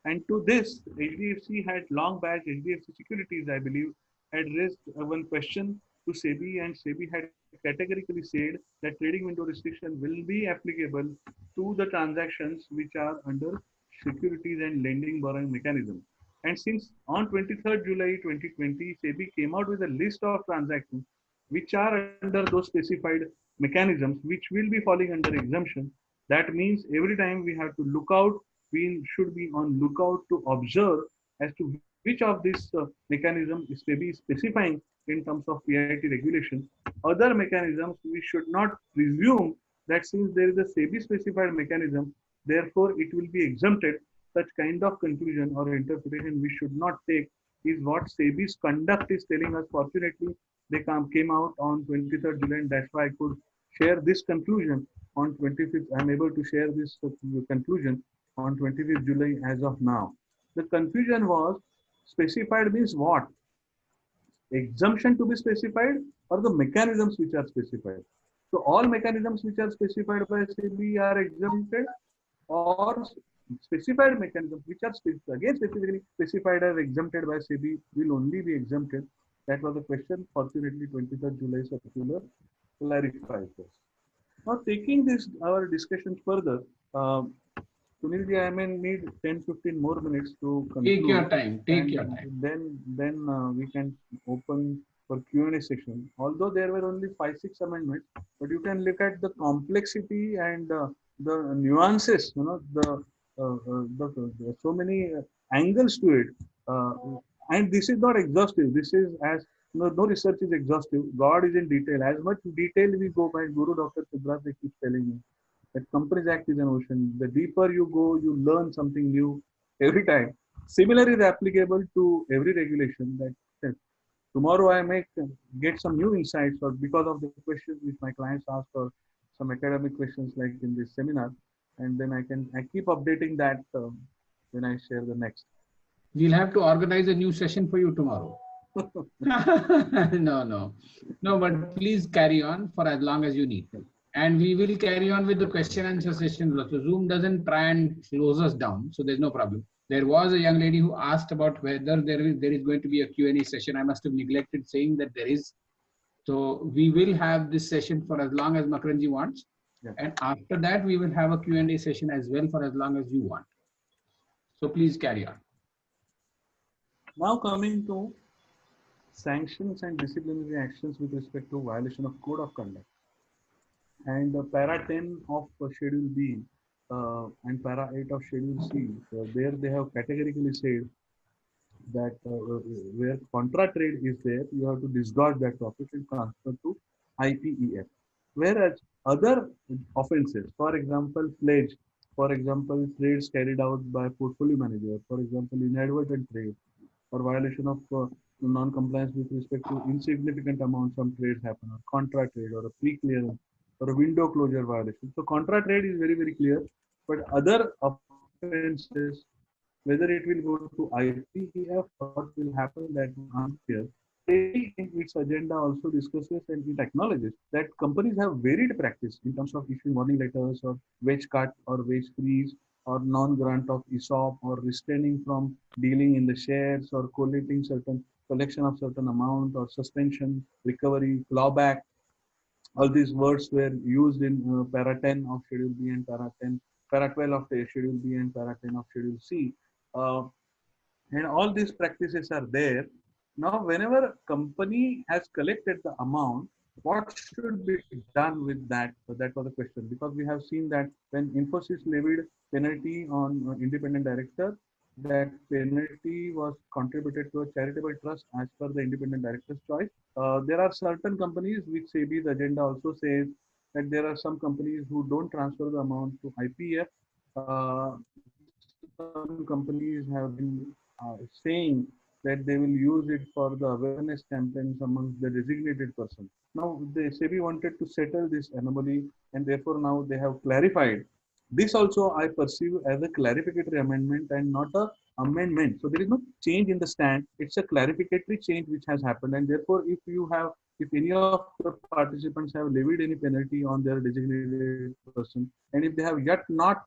And to this, HDFC had long back, HDFC Securities, I believe, had raised one question to SEBI, and SEBI had categorically said that trading window restriction will be applicable to the transactions which are under securities and lending borrowing mechanism. And since on 23rd July 2020, SEBI came out with a list of transactions which are under those specified mechanisms which will be falling under exemption. That means every time we have to look out, we should be on lookout to observe as to which of these mechanism is SEBI specifying in terms of PIT regulation. Other mechanisms, we should not presume that since there is a SEBI specified mechanism, therefore it will be exempted. Such kind of conclusion or interpretation we should not take is what SEBI's conduct is telling us. Fortunately, they came out on 23rd July, and that's why I could share this conclusion on 25th. I'm able to share this conclusion on 25th July as of now. The confusion was specified means what? Exemption to be specified or the mechanisms which are specified. So all mechanisms which are specified by SEBI are exempted, or specified mechanisms which are again specifically specified as exempted by SEBI will only be exempted. That was the question. Fortunately, 23rd July circular clarifies this. Now, taking this our discussion further, Sunilji, I may need 10-15 more minutes to conclude. Take your time. Take your time. Then we can open for Q&A session. Although there were only 5-6 amendments, but you can look at the complexity and the nuances. The so many angles to it. And this is not exhaustive. This is as no research is exhaustive. God is in detail. As much detail we go by, Guru Dr. Siddharth keeps telling me that Companies Act is an ocean. The deeper you go, you learn something new every time. Similar is applicable to every regulation. That tomorrow I may get some new insights, or because of the questions which my clients ask, or some academic questions like in this seminar, and then I keep updating that when I share the next. We'll have to organize a new session for you tomorrow. No, no, no, but please carry on for as long as you need. And we will carry on with the question and answer session. So Zoom doesn't try and close us down, so there's no problem. There was a young lady who asked about whether there is going to be a Q&A session. I must have neglected saying that there is. So we will have this session for as long as Makaranji wants. Yeah. And after that, we will have a Q&A session as well for as long as you want. So please carry on. Now coming to sanctions and disciplinary actions with respect to violation of code of conduct. And para 10 of Schedule B and para 8 of Schedule C, there they have categorically said that where contra trade is there, you have to disgorge that profit and transfer to IPEF. Whereas other offenses, for example, pledge, for example, trades carried out by portfolio manager, for example, inadvertent trade, or violation of non-compliance with respect to insignificant amount some trades happen, or contra trade, or a pre-clearance, or a window closure violation. So contra trade is very, very clear, but other offenses, whether it will go to IPEF or what will happen, that is unclear. SEBI in its agenda also discusses and it acknowledges that companies have varied practice in terms of issuing warning letters or wage cut or wage freeze or non-grant of ESOP or restraining from dealing in the shares or collating certain collection of certain amount or suspension, recovery, clawback. All these words were used in para 10 of Schedule B and para 12 of the Schedule B and para 10 of Schedule C. And all these practices are there. Now, whenever company has collected the amount, what should be done with that? So that was the question. Because we have seen that when Infosys levied penalty on independent director, that penalty was contributed to a charitable trust as per the independent director's choice. There are certain companies which SEBI's agenda also says that there are some companies who don't transfer the amount to IPF. Some companies have been saying that they will use it for the awareness campaigns amongst the designated person. Now, the SEBI wanted to settle this anomaly, and therefore now they have clarified. This also I perceive as a clarificatory amendment and not a amendment. So there is no change in the stand. It's a clarificatory change which has happened, and therefore, if any of the participants have levied any penalty on their designated person, and if they have yet not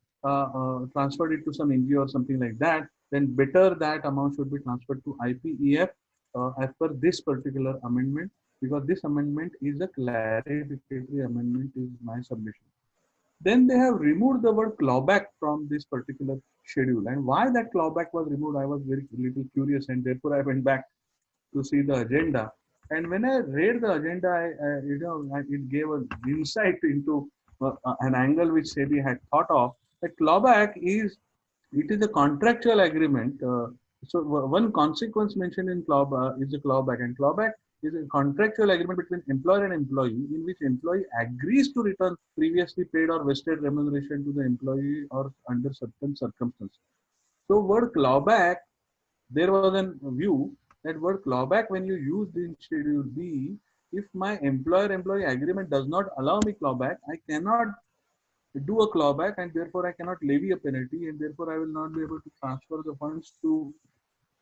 transferred it to some NGO or something like that, then better that amount should be transferred to IPEF as per this particular amendment, because this amendment is a clarificatory amendment, is my submission. Then they have removed the word clawback from this particular schedule, and why that clawback was removed, I was very little curious, and therefore I went back to see the agenda. And when I read the agenda, it gave an insight into an angle which SEBI had thought of. That clawback is it is a contractual agreement. So one consequence mentioned in clawback is a clawback, and clawback is a contractual agreement between employer and employee in which employee agrees to return previously paid or vested remuneration to the employee or under certain circumstances. So word clawback, there was a view that word clawback when you use in Schedule B, if my employer-employee agreement does not allow me clawback, I cannot do a clawback, and therefore I cannot levy a penalty, and therefore I will not be able to transfer the funds to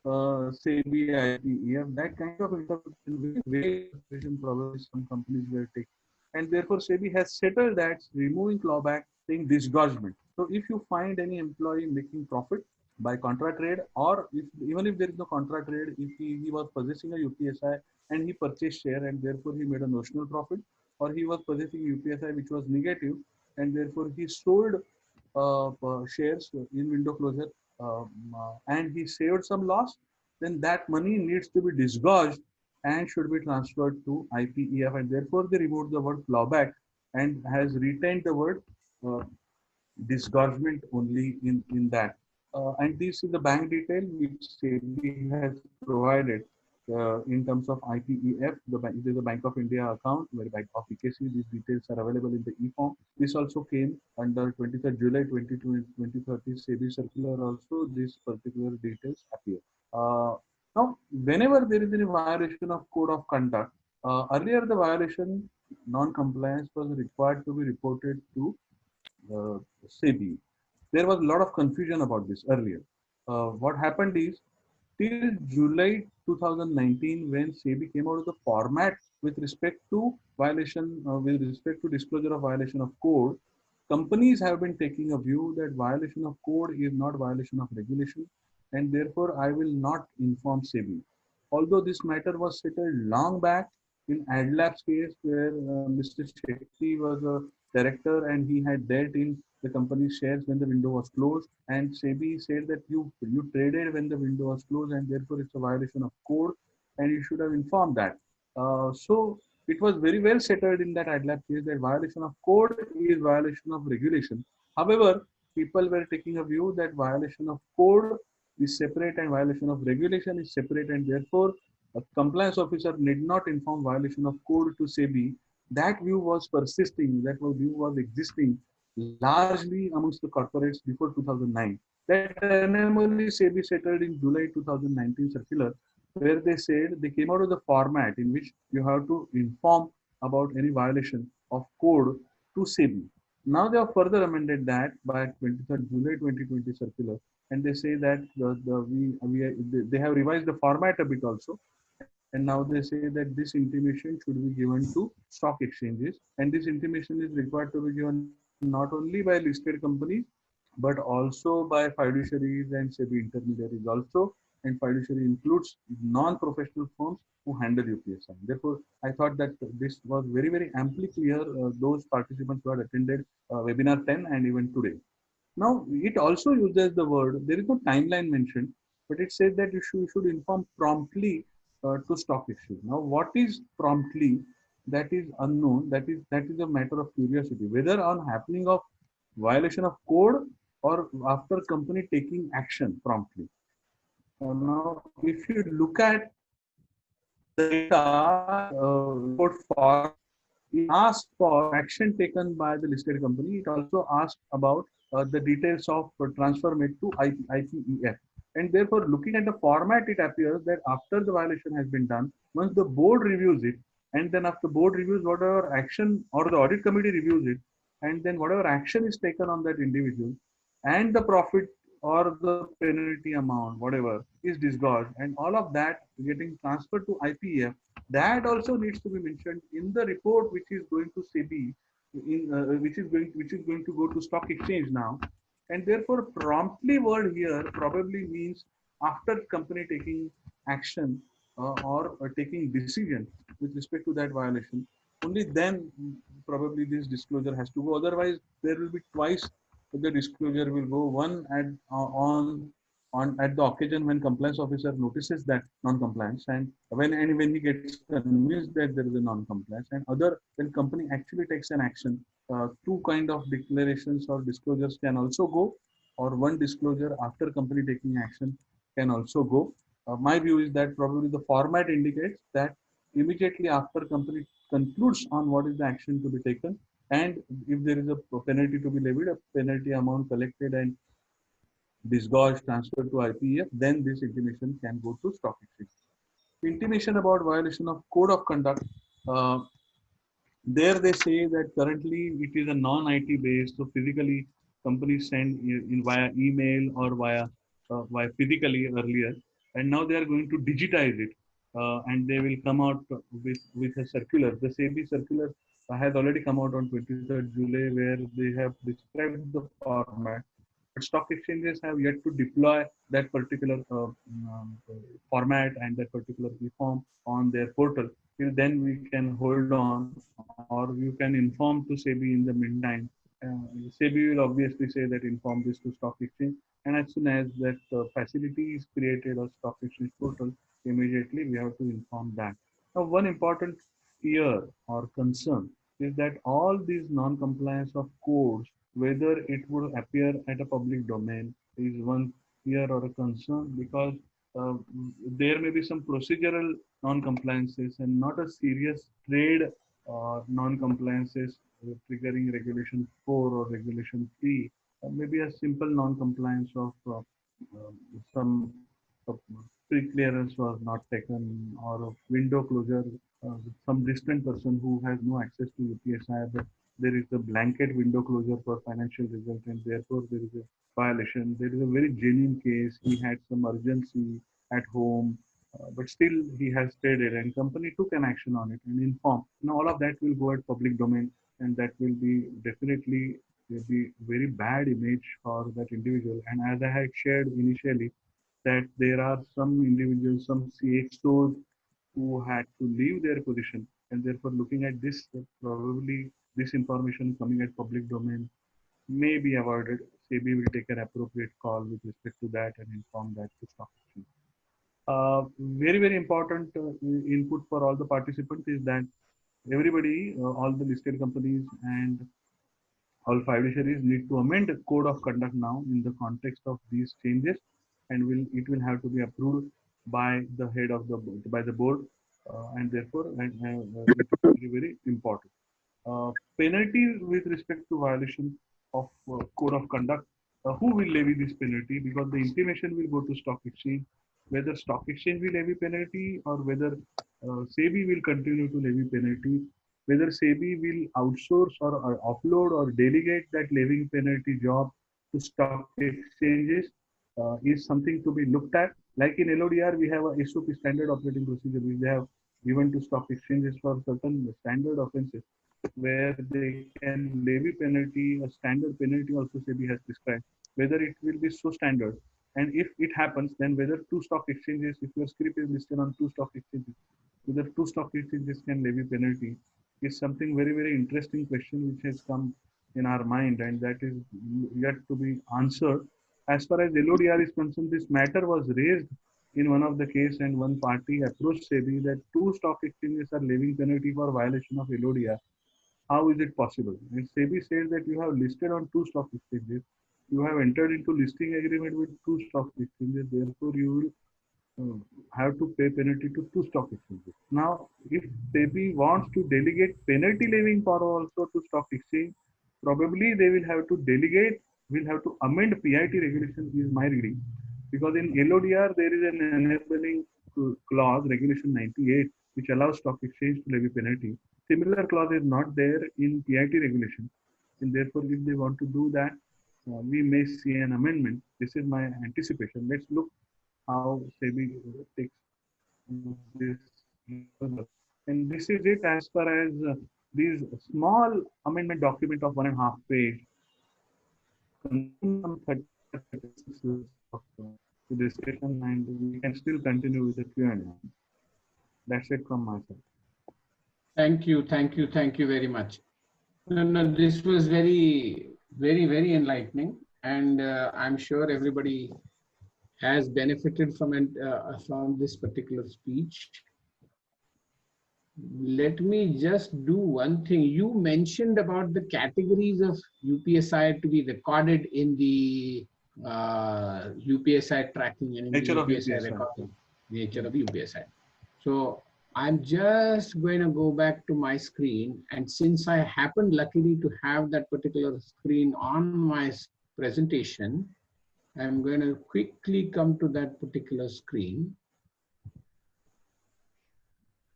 SEBI IPEF. That kind of interpretation, very vague interpretation, probably some companies were taking. And therefore SEBI has settled that, removing clawback, saying disgorgement. So if you find any employee making profit by contra trade, or if, even if there is no contra trade, if he was possessing a UPSI and he purchased share and therefore he made a notional profit, or he was possessing UPSI which was negative and therefore he sold shares in window closure and he saved some loss, then that money needs to be disgorged and should be transferred to IPEF, and therefore they removed the word clawback and has retained the word uh, disgorgement only in that. And this is the bank detail which SEBI has provided in terms of IPEF. The bank, it is a Bank of India account where Bank of BKC. These details are available in the e-form. This also came under 23rd July 2030 SEBI circular. Also, these particular details appear. Now, whenever there is any violation of code of conduct, earlier the violation non-compliance was required to be reported to SEBI. There was a lot of confusion about this earlier. What happened is till July 2019, when SEBI came out with the format with respect to violation, with respect to disclosure of violation of code, companies have been taking a view that violation of code is not violation of regulation, and therefore I will not inform SEBI. Although this matter was settled long back in AdLab's case, where Mr. Shetty was a director and he had dealt in the company's shares when the window was closed, and SEBI said that you traded when the window was closed, and therefore it's a violation of code, and you should have informed that. So it was very well settled in that AdLab case that violation of code is violation of regulation. However, people were taking a view that violation of code is separate and violation of regulation is separate, and therefore a compliance officer need not inform violation of code to SEBI. That view was persisting, that view was existing largely amongst the corporates before 2009. That anomaly SEBI settled in July 2019 circular, where they said they came out with a format in which you have to inform about any violation of code to SEBI. Now they have further amended that by 23rd July 2020 circular, and they say that they have revised the format a bit also, and now they say that this intimation should be given to stock exchanges, and this intimation is required to be given not only by listed companies but also by fiduciaries and SEBI intermediaries also. And fiduciary includes non-professional firms who handle UPSI. Therefore, I thought that this was very, very amply clear. Those participants who had attended webinar 10 and even today. Now, it also uses the word, there is no timeline mentioned, but it says that you should inform promptly to stock exchange. Now, what is promptly? That is unknown. That is a matter of curiosity. Whether on happening of violation of code or after company taking action promptly. Now, if you look at the data report format, it asked for action taken by the listed company. It also asked about the details of transfer made to IPEF. And therefore, looking at the format, it appears that after the violation has been done, once the board reviews it, and then after board reviews whatever action, or the audit committee reviews it, and then whatever action is taken on that individual, and the profit or the penalty amount, whatever, is disgorged, and all of that getting transferred to IPEF, that also needs to be mentioned in the report which is going to SEBI, which is going to go to stock exchange now. And therefore, promptly word here probably means after company taking action or taking decision with respect to that violation, only then probably this disclosure has to go. Otherwise, there will be twice the disclosure will go. One on at the occasion when compliance officer notices that non-compliance, and when he gets convinced that there is a non-compliance, and other when company actually takes an action. Two kind of declarations or disclosures can also go, or one disclosure after company taking action can also go. My view is that probably the format indicates that immediately after company concludes on what is the action to be taken, and if there is a penalty to be levied, a penalty amount collected and disgorged, transferred to IPEF, then this intimation can go to stock exchange. Intimation about violation of code of conduct. Uh, there they say that currently it is a non-IT based, so physically companies send in via email or via physically earlier, and now they are going to digitize it, and they will come out with a circular. The SEBI circular has already come out on 23rd July, where they have described the format, but stock exchanges have yet to deploy that particular format and that particular form on their portal. Till then, we can hold on, or you can inform to SEBI in the meantime. SEBI will obviously say that inform this to stock exchange, and as soon as that facility is created or stock exchange portal, immediately we have to inform that. Now, one important fear or concern is that all these non-compliance of codes, whether it would appear at a public domain, is one fear or a concern, because uh, there may be some procedural non-compliances and not a serious trade non-compliances triggering regulation 4 or regulation 3. Maybe a simple non-compliance of some pre-clearance was not taken, or a window closure with some distant person who has no access to UPSI, but there is a blanket window closure for financial result, and therefore there is a violation. There is a very genuine case. He had some urgency, at home, but still he has traded, and company took an action on it and informed. Now all of that will go at public domain, and that will be definitely will be very bad image for that individual. And as I had shared initially, that there are some individuals, some CXOs who had to leave their position, and therefore looking at this, probably this information coming at public domain may be avoided. SEBI will take an appropriate call with respect to that and inform that to stock exchange. Very important input for all the participants is that everybody, all the listed companies and all fiduciaries need to amend the code of conduct now in the context of these changes, and it will have to be approved by the head of the board, by the board, and therefore it is very important. Penalty with respect to violation of code of conduct. Who will levy this penalty? Because the intimation will go to stock exchange. Whether stock exchange will levy penalty or whether SEBI will continue to levy penalty, whether SEBI will outsource or offload or delegate that levying penalty job to stock exchanges is something to be looked at. Like in LODR, we have a SOP, standard operating procedure, which they have given to stock exchanges for certain standard offenses where they can levy penalty, a standard penalty also SEBI has prescribed, whether it will be so standard. And if it happens, then whether two stock exchanges, if your script is listed on two stock exchanges, whether two stock exchanges can levy penalty is something very interesting question which has come in our mind, and that is yet to be answered. As far as LODR is concerned, this matter was raised in one of the case, and one party approached SEBI that two stock exchanges are levying penalty for violation of LODR. How is it possible? And SEBI says that you have listed on two stock exchanges, you have entered into listing agreement with two stock exchanges, therefore you will have to pay penalty to two stock exchanges. Now, if SEBI wants to delegate penalty levying power also to stock exchange, probably they will have to delegate, will have to amend PIT regulation, is my reading. Because in LODR, there is an enabling clause, regulation 98, which allows stock exchange to levy penalty. Similar clause is not there in PIT regulation. And therefore, if they want to do that, we may see an amendment. This is my anticipation. Let's look how SEBI takes this further. And this is it as far as these small amendment document of 1.5 page of the discussion, and we can still continue with the Q&A. That's it from my side. Thank you very much. No, this was very enlightening, and I'm sure everybody has benefited from it, from this particular speech. Let me just do one thing. You mentioned about the categories of UPSI to be recorded in the UPSI tracking and in Nature the of UPSI UPSI. recording. Nature of UPSI. So I'm just going to go back to my screen, and since I happened luckily to have that particular screen on my presentation, I'm going to quickly come to that particular screen,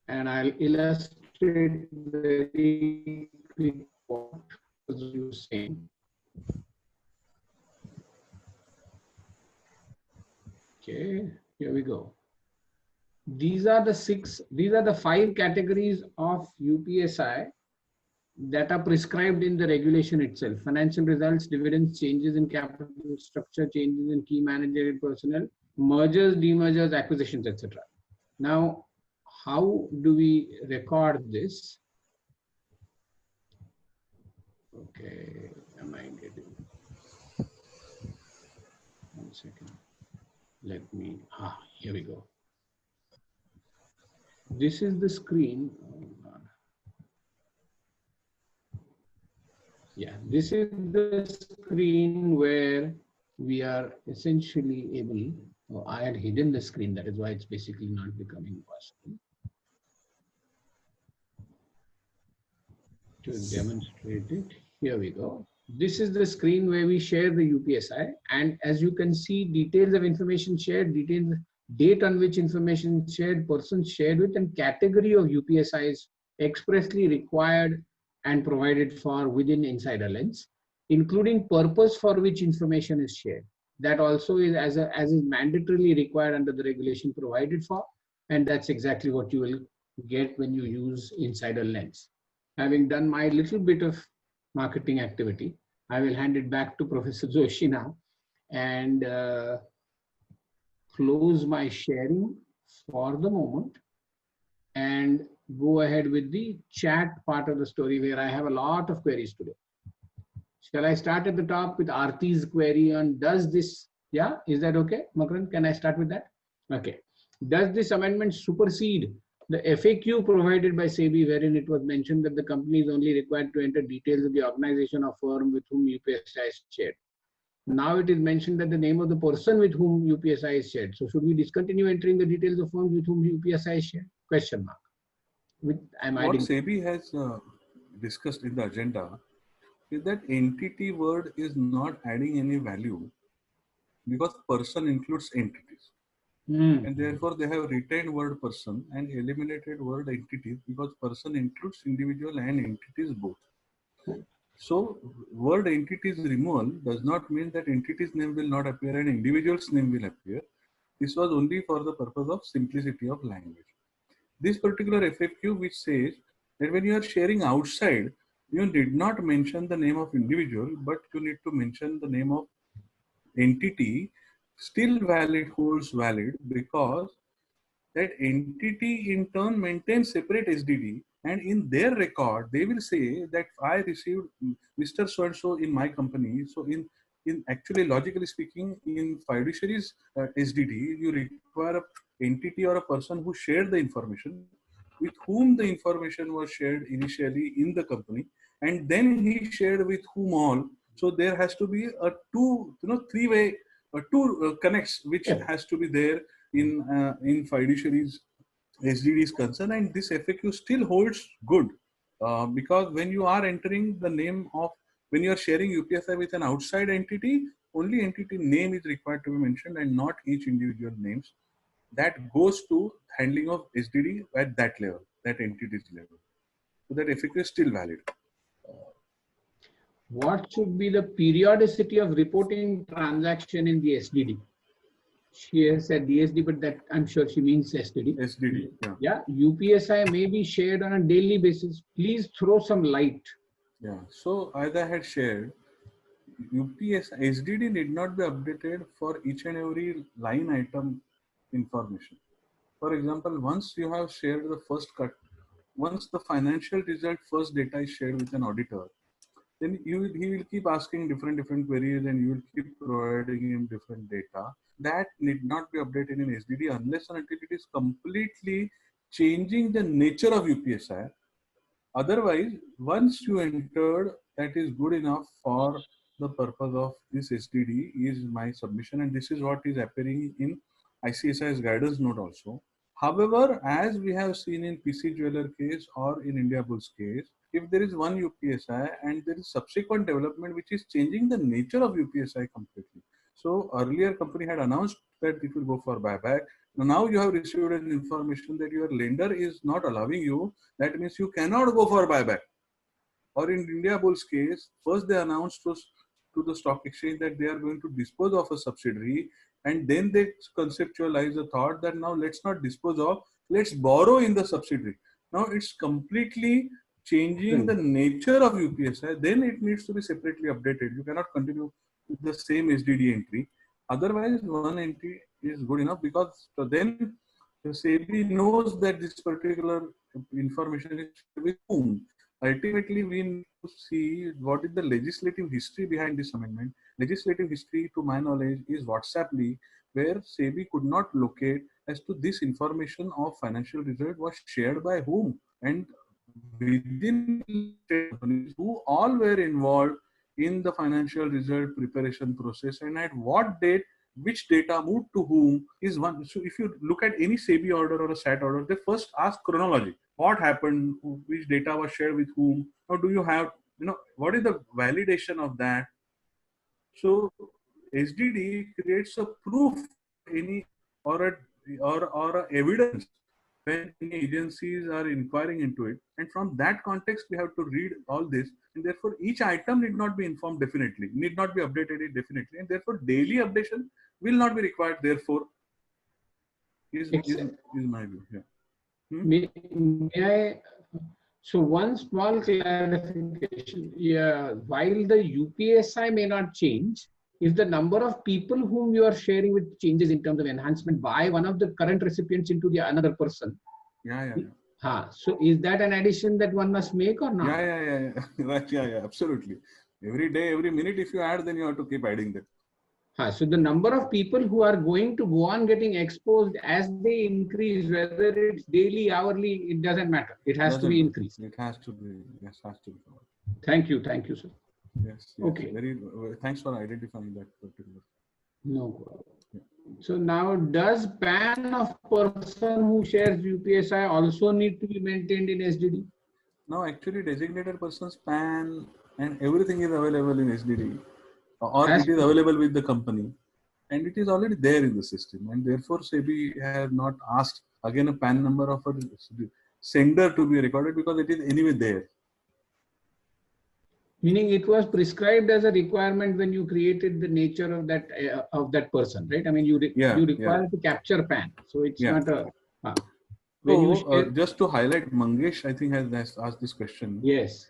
and I'll illustrate very quick what you were saying. Okay, here we go. These are the 5 categories of UPSI that are prescribed in the regulation itself: financial results, dividends, changes in capital structure, changes in key managerial personnel, mergers, demergers, acquisitions, etc. Now, how do we record this? Okay, am I getting? 1 second. Let me, here we go. This is the screen. Yeah, this is the screen where we are essentially able, I had hidden the screen, that is why it's basically not becoming possible. To demonstrate it, here we go. This is the screen where we share the UPSI, and as you can see, details of information shared, details, date on which information shared, person shared with, and category of UPSI is expressly required and provided for within Insider Lens, including purpose for which information is shared. That also is as is mandatorily required under the regulation provided for, and that's exactly what you will get when you use Insider Lens. Having done my little bit of marketing activity, I will hand it back to Professor Joshi now and close my sharing for the moment and go ahead with the chat part of the story where I have a lot of queries today. Shall I start at the top with Arti's query on does this, yeah, is that okay? Makaran, can I start with that? Okay. Does this amendment supersede the FAQ provided by SEBI wherein it was mentioned that the company is only required to enter details of the organization or firm with whom UPSI is shared? Now it is mentioned that the name of the person with whom UPSI is shared. So should we discontinue entering the details of firms with whom UPSI is shared? Question mark. I'm What adding. SEBI has discussed in the agenda is that entity word is not adding any value because person includes entities. And therefore they have retained word person and eliminated word entities because person includes individual and entities both. So word entities removal does not mean that entity's name will not appear and individual's name will appear. This was only for the purpose of simplicity of language. This particular FAQ which says that when you are sharing outside, you did not mention the name of individual, but you need to mention the name of entity, still valid, holds valid, because that entity in turn maintains separate SDD, and in their record they will say that I received Mr. So and so in my company. So in actually logically speaking, in fiduciary's SDD, you require a entity or a person who shared the information, with whom the information was shared initially in the company, and then he shared with whom all. So there has to be a three-way, two connects which has to be there in fiduciaries SDD is concerned, and this FAQ still holds good because when you are entering the name of, when you are sharing UPSI with an outside entity, only entity name is required to be mentioned and not each individual names. That goes to handling of SDD at that level, that entity's level. So that FAQ is still valid. What should be the periodicity of reporting transaction in the SDD? She has said DSD, but that I'm sure she means SDD. SDD, yeah. UPSI may be shared on a daily basis. Please throw some light. Yeah. So as I had shared, UPSI SDD need not be updated for each and every line item information. For example, once you have shared the first cut, once the financial result first data is shared with an auditor, then he will keep asking different queries and you will keep providing him different data. That need not be updated in SDD unless and until it is completely changing the nature of UPSI. Otherwise, once you entered, that is good enough for the purpose of this SDD is my submission, and this is what is appearing in ICSI's guidance note also. However, as we have seen in PC Jeweler case or in Indiabulls case, if there is one UPSI and there is subsequent development which is changing the nature of UPSI completely. So earlier company had announced that it will go for buyback. Now you have received an information that your lender is not allowing you. That means you cannot go for buyback. Or in Indiabulls case, first they announced to the stock exchange that they are going to dispose of a subsidiary, and then they conceptualize the thought that now let's not dispose of, let's borrow in the subsidiary. Now it's completely changing the nature of UPSI. Then it needs to be separately updated. You cannot continue with the same SDD entry. Otherwise, one entry is good enough because then the SEBI knows that this particular information is with whom. Ultimately, we need to see what is the legislative history behind this amendment. Legislative history, to my knowledge, is WhatsApp leak, where SEBI could not locate as to this information of financial result was shared by whom, and within companies who all were involved in the financial result preparation process and at what date which data moved to whom is one. So if you look at any SEBI order or a SAT order, they first ask chronology. What happened? Which data was shared with whom? Or do you have, what is the validation of that? So SDD creates a proof any or a evidence when any agencies are inquiring into it. And from that context, we have to read all this. And therefore, each item need not be informed definitely, need not be updated definitely. And therefore, daily updation will not be required. Therefore, is my view. Yeah. May I? So one small clarification. Yeah, while the UPSI may not change, if the number of people whom you are sharing with changes in terms of enhancement by one of the current recipients into the another person. Yeah. So is that an addition that one must make or not? Yeah. Right, yeah, absolutely. Every day, every minute, if you add, then you have to keep adding that. So the number of people who are going to go on getting exposed as they increase, whether it's daily, hourly, it doesn't matter. It has to be increased. It has to be. Yes, has to be. Thank you, sir. Yes. Okay. Very. Thanks for identifying that particular. No problem. Yeah. So now, does PAN of person who shares UPSI also need to be maintained in SDD? Now, actually, designated person's PAN and everything is available in SDD, or it is available with the company, and it is already there in the system, and therefore SEBI has not asked again a PAN number of a sender to be recorded because it is anyway there. Meaning it was prescribed as a requirement when you created the nature of that person, right? I mean, you require to capture PAN, so it's not a. So just to highlight, Mangesh, I think has asked this question. Yes.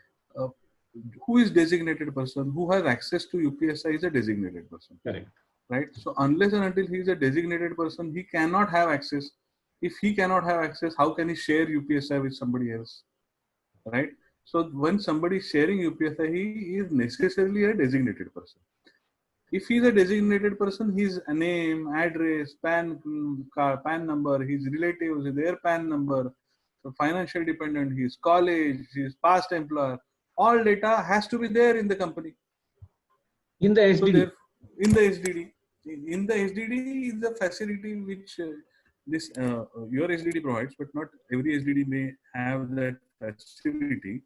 Who is designated person? Who has access to UPSI is a designated person. Correct. Right. So unless and until he is a designated person, he cannot have access. If he cannot have access, how can he share UPSI with somebody else? Right. So when somebody is sharing UPSI, he is necessarily a designated person. If he is a designated person, his name, address, PAN number, his relatives, their PAN number, so financial dependent, his college, his past employer, all data has to be there in the company. In the SDD. So in the SDD. In the SDD is the facility which your SDD provides, but not every SDD may have that facility.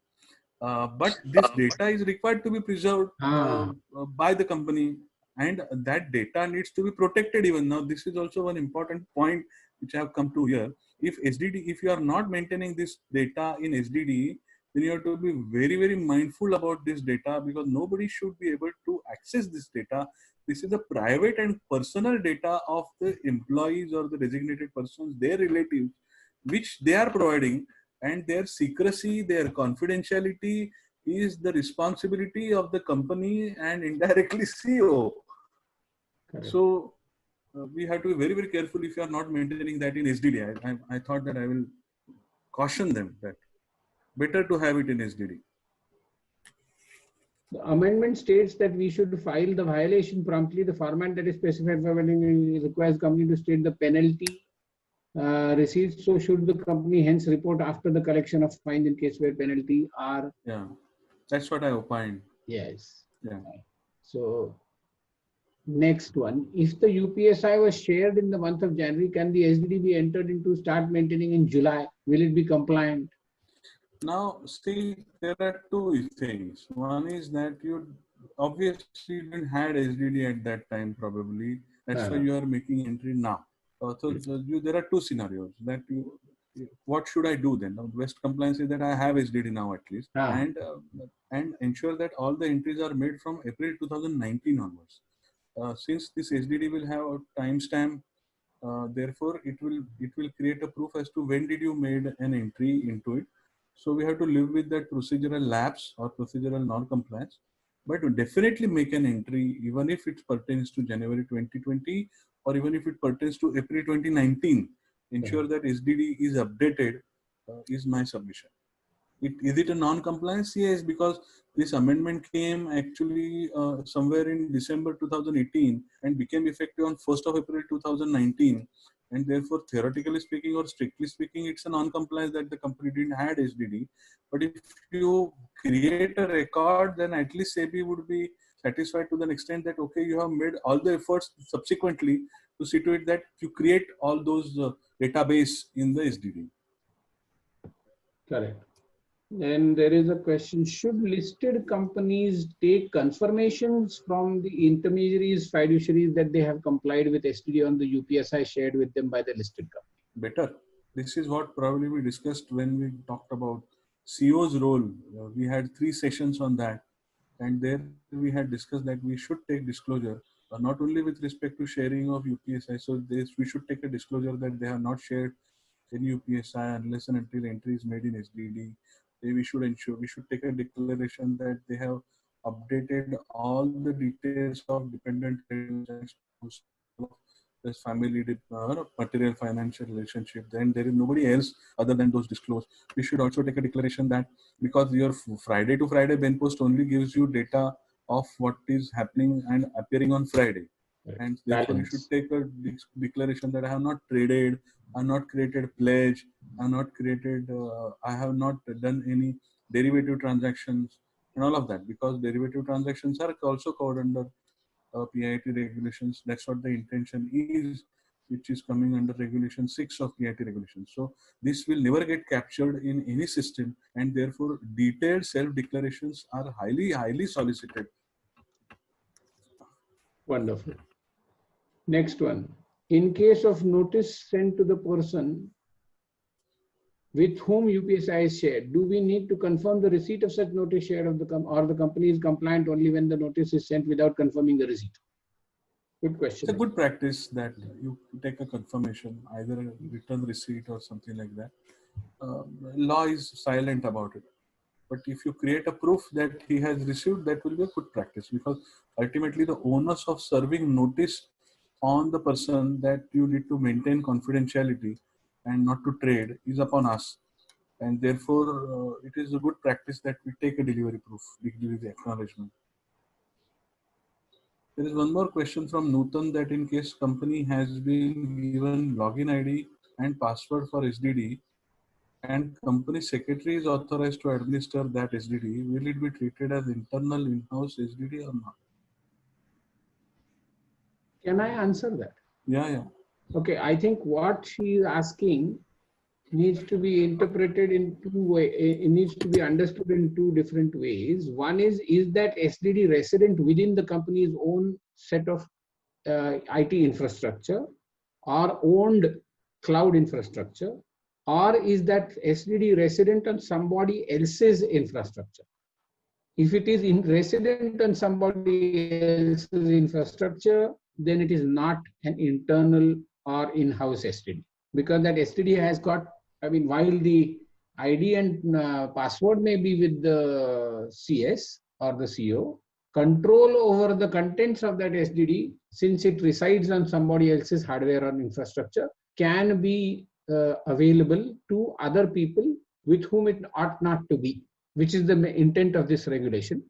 But this data is required to be preserved by the company, and that data needs to be protected even. Now, this is also one important point which I have come to here. If you are not maintaining this data in SDD, then you have to be very, very mindful about this data, because nobody should be able to access this data. This is the private and personal data of the employees or the designated persons, their relatives, which they are providing, and their secrecy, their confidentiality is the responsibility of the company and indirectly CEO. Correct. So we have to be very, very careful if you are not maintaining that in SDD. I thought that I will caution them that better to have it in SDD. The amendment states that we should file the violation promptly. The format that is specified for requires company to state the penalty received. So should the company hence report after the collection of fines in case where penalty are. Yeah, that's what I opined. Yes. Yeah. So next one, if the UPSI was shared in the month of January, can the SDD be entered into start maintaining in July? Will it be compliant? Now, see, there are two things. One is that you obviously didn't had SDD at that time, probably. That's why you are making entry now. So there are two scenarios that what should I do then? Now, best compliance is that I have SDD now at least, and ensure that all the entries are made from April 2019 onwards. Since this SDD will have a timestamp, therefore it will create a proof as to when did you made an entry into it. So we have to live with that procedural lapse or procedural non-compliance, but definitely make an entry even if it pertains to January 2020 or even if it pertains to April 2019. Ensure that SDD is updated is my submission. Is it a non-compliance? Yes, because this amendment came actually somewhere in December 2018 and became effective on 1st of April 2019. And therefore, theoretically speaking or strictly speaking, it's a non-compliance that the company didn't have SDD. But if you create a record, then at least SEBI would be satisfied to the extent that, okay, you have made all the efforts subsequently to see to it that you create all those database in the SDD. Correct. Then there is a question, should listed companies take confirmations from the intermediaries, fiduciaries that they have complied with SDD on the UPSI shared with them by the listed company? Better. this is what probably we discussed when we talked about CEO's role. We had 3 sessions on that, and there we had discussed that we should take disclosure, not only with respect to sharing of UPSI. So this, we should take a disclosure that they have not shared any UPSI unless and until entry is made in SDD. We should ensure, we should take a declaration that they have updated all the details of dependent relatives, this family, material financial relationship. Then there is nobody else other than those disclosed. We should also take a declaration that because your Friday to Friday Ben post only gives you data of what is happening and appearing on Friday. Right. And therefore you should take a declaration that I have not traded, I have not created pledge, I have not created, I have not done any derivative transactions and all of that, because derivative transactions are also covered under PIT regulations. That's what the intention is, which is coming under regulation 6 of PIT regulations. So this will never get captured in any system, and therefore detailed self-declarations are highly solicited. Wonderful. Next one. In case of notice sent to the person with whom UPSI is shared, do we need to confirm the receipt of such notice shared of the or the company is compliant only when the notice is sent without confirming the receipt? Good question. It's a good practice that you take a confirmation, either a written receipt or something like that. Law is silent about it. But if you create a proof that he has received, that will be a good practice, because ultimately the onus of serving notice on the person that you need to maintain confidentiality and not to trade is upon us. And therefore, it is a good practice that we take a delivery proof, delivery acknowledgement. There is one more question from Nutan, that in case company has been given login ID and password for SDD, and company secretary is authorized to administer that SDD, will it be treated as internal in-house SDD or not? Can I answer that? Yeah. Okay, I think what she is asking needs to be interpreted in two ways. It needs to be understood in two different ways. One is that SDD resident within the company's own set of IT infrastructure or owned cloud infrastructure, or is that SDD resident on somebody else's infrastructure? If it is resident on somebody else's infrastructure, then it is not an internal or in-house STD, because that STD has got, I mean, while the ID and password may be with the CS or the CO, control over the contents of that STD, since it resides on somebody else's hardware or infrastructure, can be available to other people with whom it ought not to be, which is the intent of this regulation.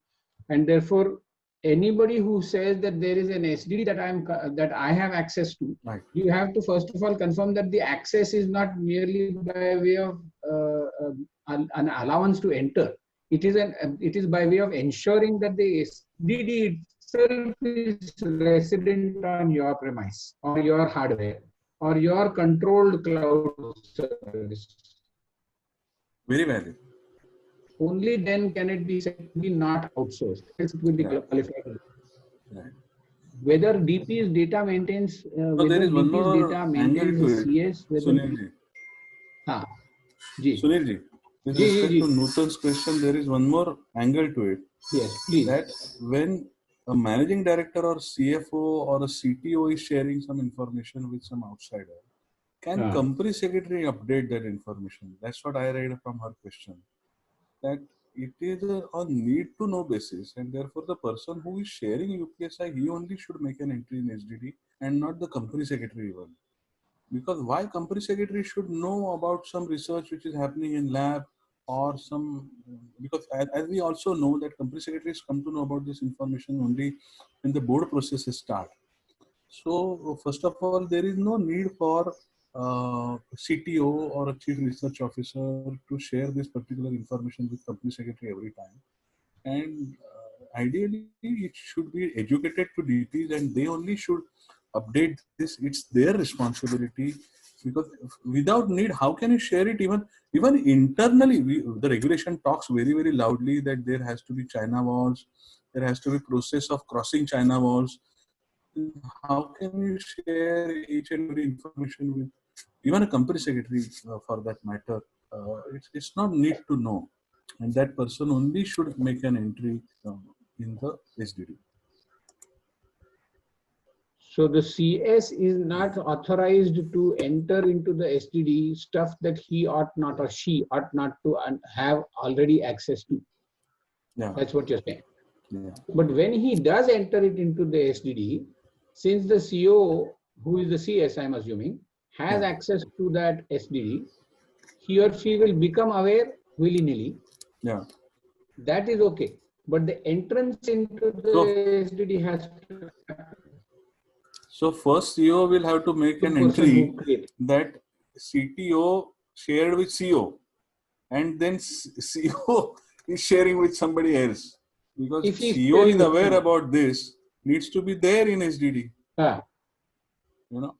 And therefore, anybody who says that there is an SDD that I have access to, Right. you have to first of all confirm that the access is not merely by way of an allowance to enter. It is by way of ensuring that the SDD itself is resident on your premise or your hardware or your controlled cloud service. Very valid. Only then can it be said to be not outsourced. Else it will be qualified. Right. Whether DP's data maintains, So there is one more angle to it. CS, Sunilji. Sunilji, with respect to Nutan's question, there is one more angle to it. Yes, please. That when a managing director or CFO or a CTO is sharing some information with some outsider, can company secretary update that information? That's what I read from her question. That it is on need to know basis, and therefore the person who is sharing UPSI, he only should make an entry in SDD and not the company secretary even. Because why company secretary should know about some research which is happening in lab or some, because as we also know that company secretaries come to know about this information only when the board processes start. So first of all, there is no need for CTO or a chief research officer to share this particular information with company secretary every time. And ideally, it should be educated to DPs, and they only should update this. It's their responsibility, because without need, how can you share it? Even internally, the regulation talks very loudly that there has to be China walls, there has to be process of crossing China walls. How can you share each and every information with even a company secretary for that matter, it's not need to know, and that person only should make an entry in the SDD. So the CS is not authorized to enter into the STD stuff that he ought not or she ought not to have already access to. Yeah. That's what you're saying. Yeah. But when he does enter it into the SDD, since the CO, who is the CS, I'm assuming, has access to that SDD, he or she will become aware willy-nilly. Yeah. That is okay. But the entrance into the SDD has to happen. So first CEO will have to make an entry that CTO shared with CO, and then CO is sharing with somebody else, because CEO is aware about this, needs to be there in SDD. You know.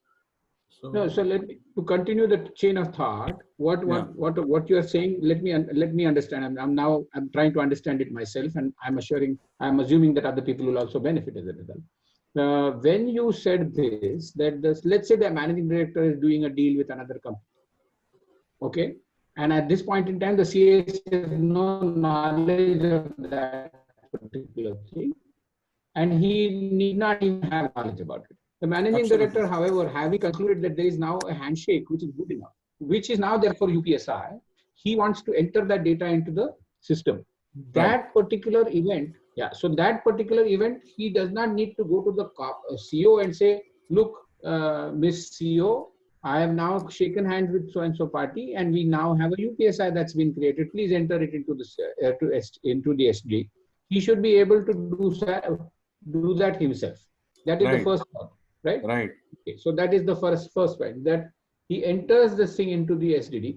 So, no, so to continue the chain of thought, what you are saying, let me understand. I'm trying to understand it myself, and I'm assuming that other people will also benefit as a result. When you said this, that let's say the managing director is doing a deal with another company, okay, and at this point in time, the CS has no knowledge of that particular thing, and he need not even have knowledge about it. The managing director, however, having concluded that there is now a handshake, which is good enough, which is now therefore UPSI, he wants to enter that data into the system. That particular event, so that particular event, he does not need to go to the CEO and say, look, Miss CEO, I have now shaken hands with so-and-so party, and we now have a UPSI that's been created. Please enter it into into the SG. He should be able to do that himself. That is the first part, right? Right. Okay, so that is the first point, that he enters this thing into the SDD.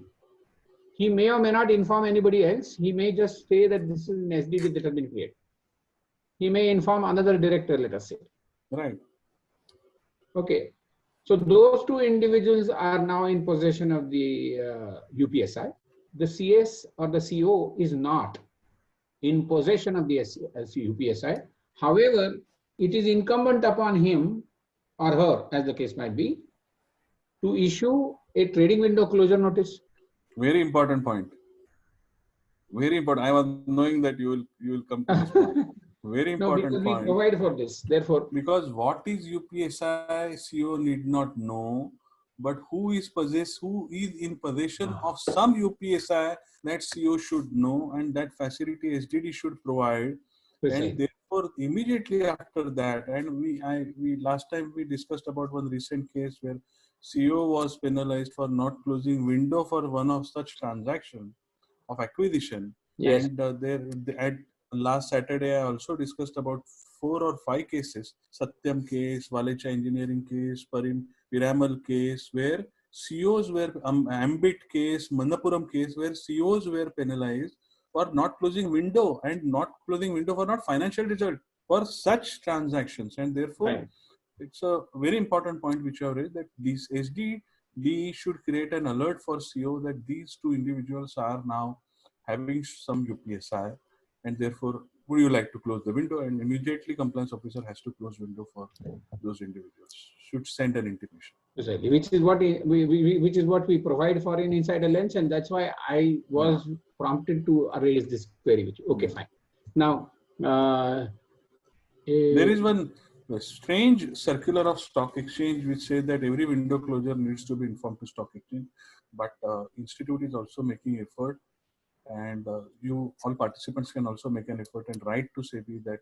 He may or may not inform anybody else. He may just say that this is an SDD that has been created. He may inform another director, let us say. Right. Okay. So those two individuals are now in possession of the UPSI. The CS or the CO is not in possession of the UPSI. However, it is incumbent upon him or her, as the case might be, to issue a trading window closure notice. Very important point. Very important. I was knowing that you will come to this point. Very important because point. We provide for this. Therefore, because what is UPSI, CEO need not know, but who is in possession of some UPSI, that CEO should know, and that facility SDD should provide. And therefore, immediately after that, and we last time we discussed about one recent case where CEO was penalized for not closing window for one of such transactions of acquisition. Yes. And last Saturday, I also discussed about 4 or 5 cases: Satyam case, Walecha engineering case, Piramal case, where CEOs were Ambit case, Manappuram case, where CEOs were penalized for not closing window, and not closing window for not financial result for such transactions. And therefore, it's a very important point which you have raised, that these SDD should create an alert for CEO that these two individuals are now having some UPSI, and therefore would you like to close the window, and immediately compliance officer has to close window for those individuals, should send an intimation. Exactly, which is what we provide for in Insider Lens, and that's why I was prompted to raise this query with you. Okay, fine. Now, there is one strange circular of stock exchange which says that every window closure needs to be informed to stock exchange, but institute is also making effort, and all participants can also make an effort and write to SEBI that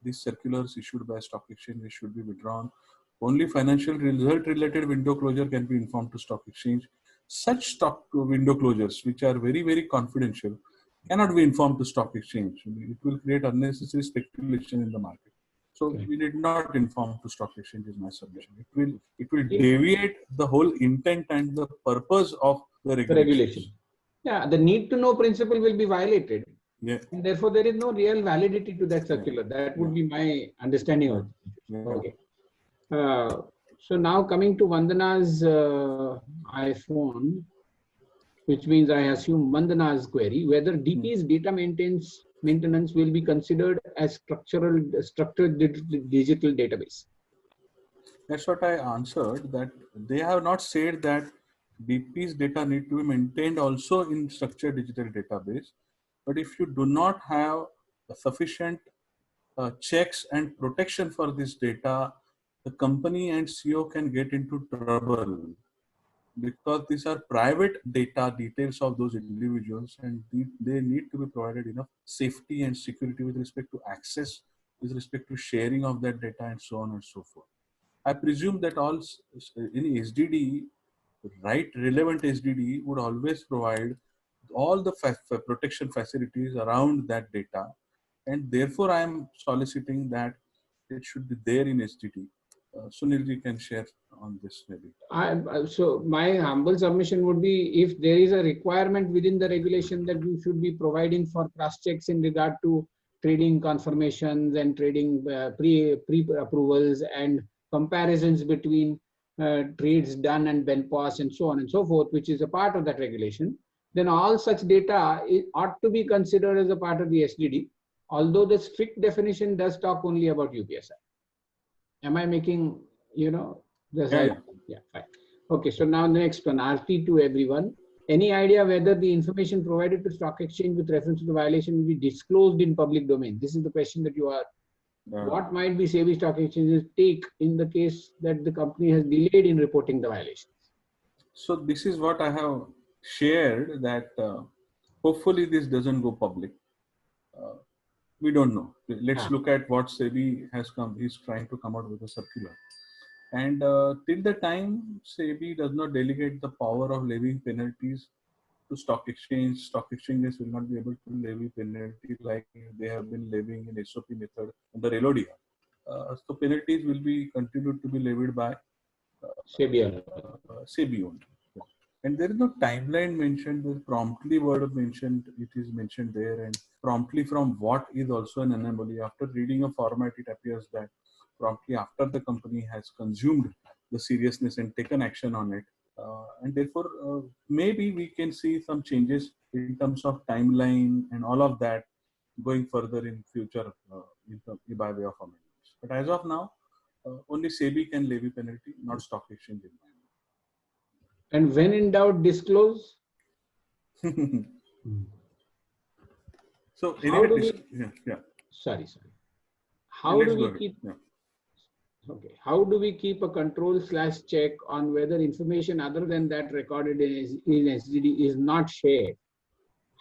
these circulars issued by stock exchange should be withdrawn. Only financial result related window closure can be informed to stock exchange. Such stock window closures, which are very, very confidential, cannot be informed to stock exchange. It will create unnecessary speculation in the market. So we did not inform to stock exchange, is my submission. It will deviate the whole intent and the purpose of the regulation. Yeah, the need to know principle will be violated. Yeah. And therefore, there is no real validity to that circular. That would be my understanding of it. Okay. So now coming to Vandana's iPhone, which means I assume Vandana's query, whether DP's data maintenance will be considered as structured digital database. That's what I answered, that they have not said that DP's data need to be maintained also in structured digital database. But if you do not have sufficient checks and protection for this data, the company and CEO can get into trouble, because these are private data details of those individuals, and they need to be provided enough safety and security with respect to access, with respect to sharing of that data, and so on and so forth. I presume that all any SDD, right, relevant SDD would always provide all the protection facilities around that data, and therefore I am soliciting that it should be there in SDD. Sunil, you can share on this maybe. So my humble submission would be, if there is a requirement within the regulation that you should be providing for cross checks in regard to trading confirmations and trading pre-approvals and comparisons between trades done and BenPOS and so on and so forth, which is a part of that regulation, then all such data ought to be considered as a part of the SDD, although the strict definition does talk only about UPSI. Am I making, Yeah. Yeah, fine. Okay, so now the next one, RT to everyone. Any idea whether the information provided to stock exchange with reference to the violation will be disclosed in public domain? This is the question that you are. What might be SEBI stock exchanges take in the case that the company has delayed in reporting the violations? So this is what I have shared, that hopefully this doesn't go public. We don't know. Let's look at what SEBI is trying to come out with a circular. And till the time SEBI does not delegate the power of levying penalties to stock exchanges will not be able to levy penalty like they have been levying in SOP method under LODR. So penalties will be continued to be levied by SEBI only. And there is no timeline mentioned, there's promptly word mentioned, it is mentioned there, and promptly from what is also an anomaly. After reading a format, it appears that promptly after the company has consumed the seriousness and taken action on it. And therefore, maybe we can see some changes in terms of timeline and all of that going further in future by way of amendments. But as of now, only SEBI can levy penalty, not stock exchange. And when in doubt, disclose. So anyway, Sorry. How do we keep? Yeah. Okay. How do we keep a control/check on whether information other than that recorded in SDD is not shared?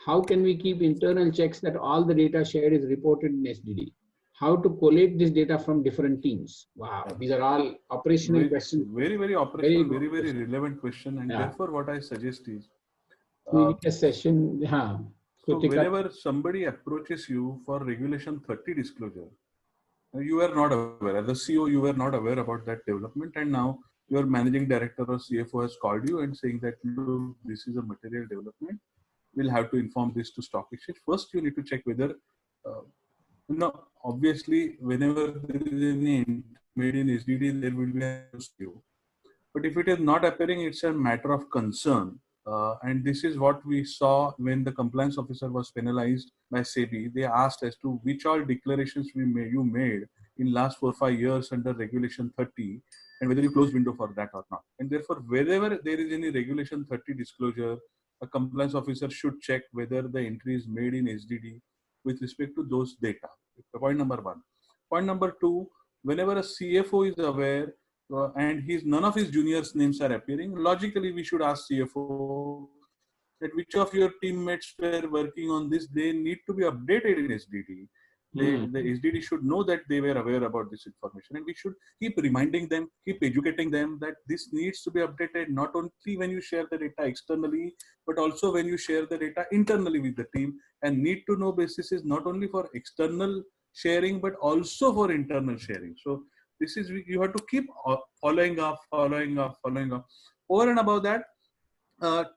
How can we keep internal checks that all the data shared is reported in SDD? How to collate this data from different teams? Wow, these are all operational questions. Very operational, very relevant question. And therefore, what I suggest is, we need a session. So whenever somebody approaches you for Regulation 30 disclosure, you are not aware. As a CEO, you were not aware about that development, and now your managing director or CFO has called you and saying that this is a material development. We'll have to inform this to stock exchange. First, you need to check whether, obviously, whenever there is any made in SDD, there will be a CEO. But if it is not appearing, it's a matter of concern. And this is what we saw when the compliance officer was penalized by SEBI. They asked as to which all declarations you made in last 4 or 5 years under Regulation 30, and whether you close window for that or not. And therefore, wherever there is any Regulation 30 disclosure, a compliance officer should check whether the entry is made in SDD with respect to those data. Point number one. Point number two, whenever a CFO is aware and none of his juniors' names are appearing, logically we should ask CFO that which of your teammates were working on this, they need to be updated in SDD. The SDD should know that they were aware about this information, and we should keep reminding them, keep educating them that this needs to be updated not only when you share the data externally, but also when you share the data internally with the team. And need to know basis is not only for external sharing, but also for internal sharing. So this is, you have to keep following up. Over and above that,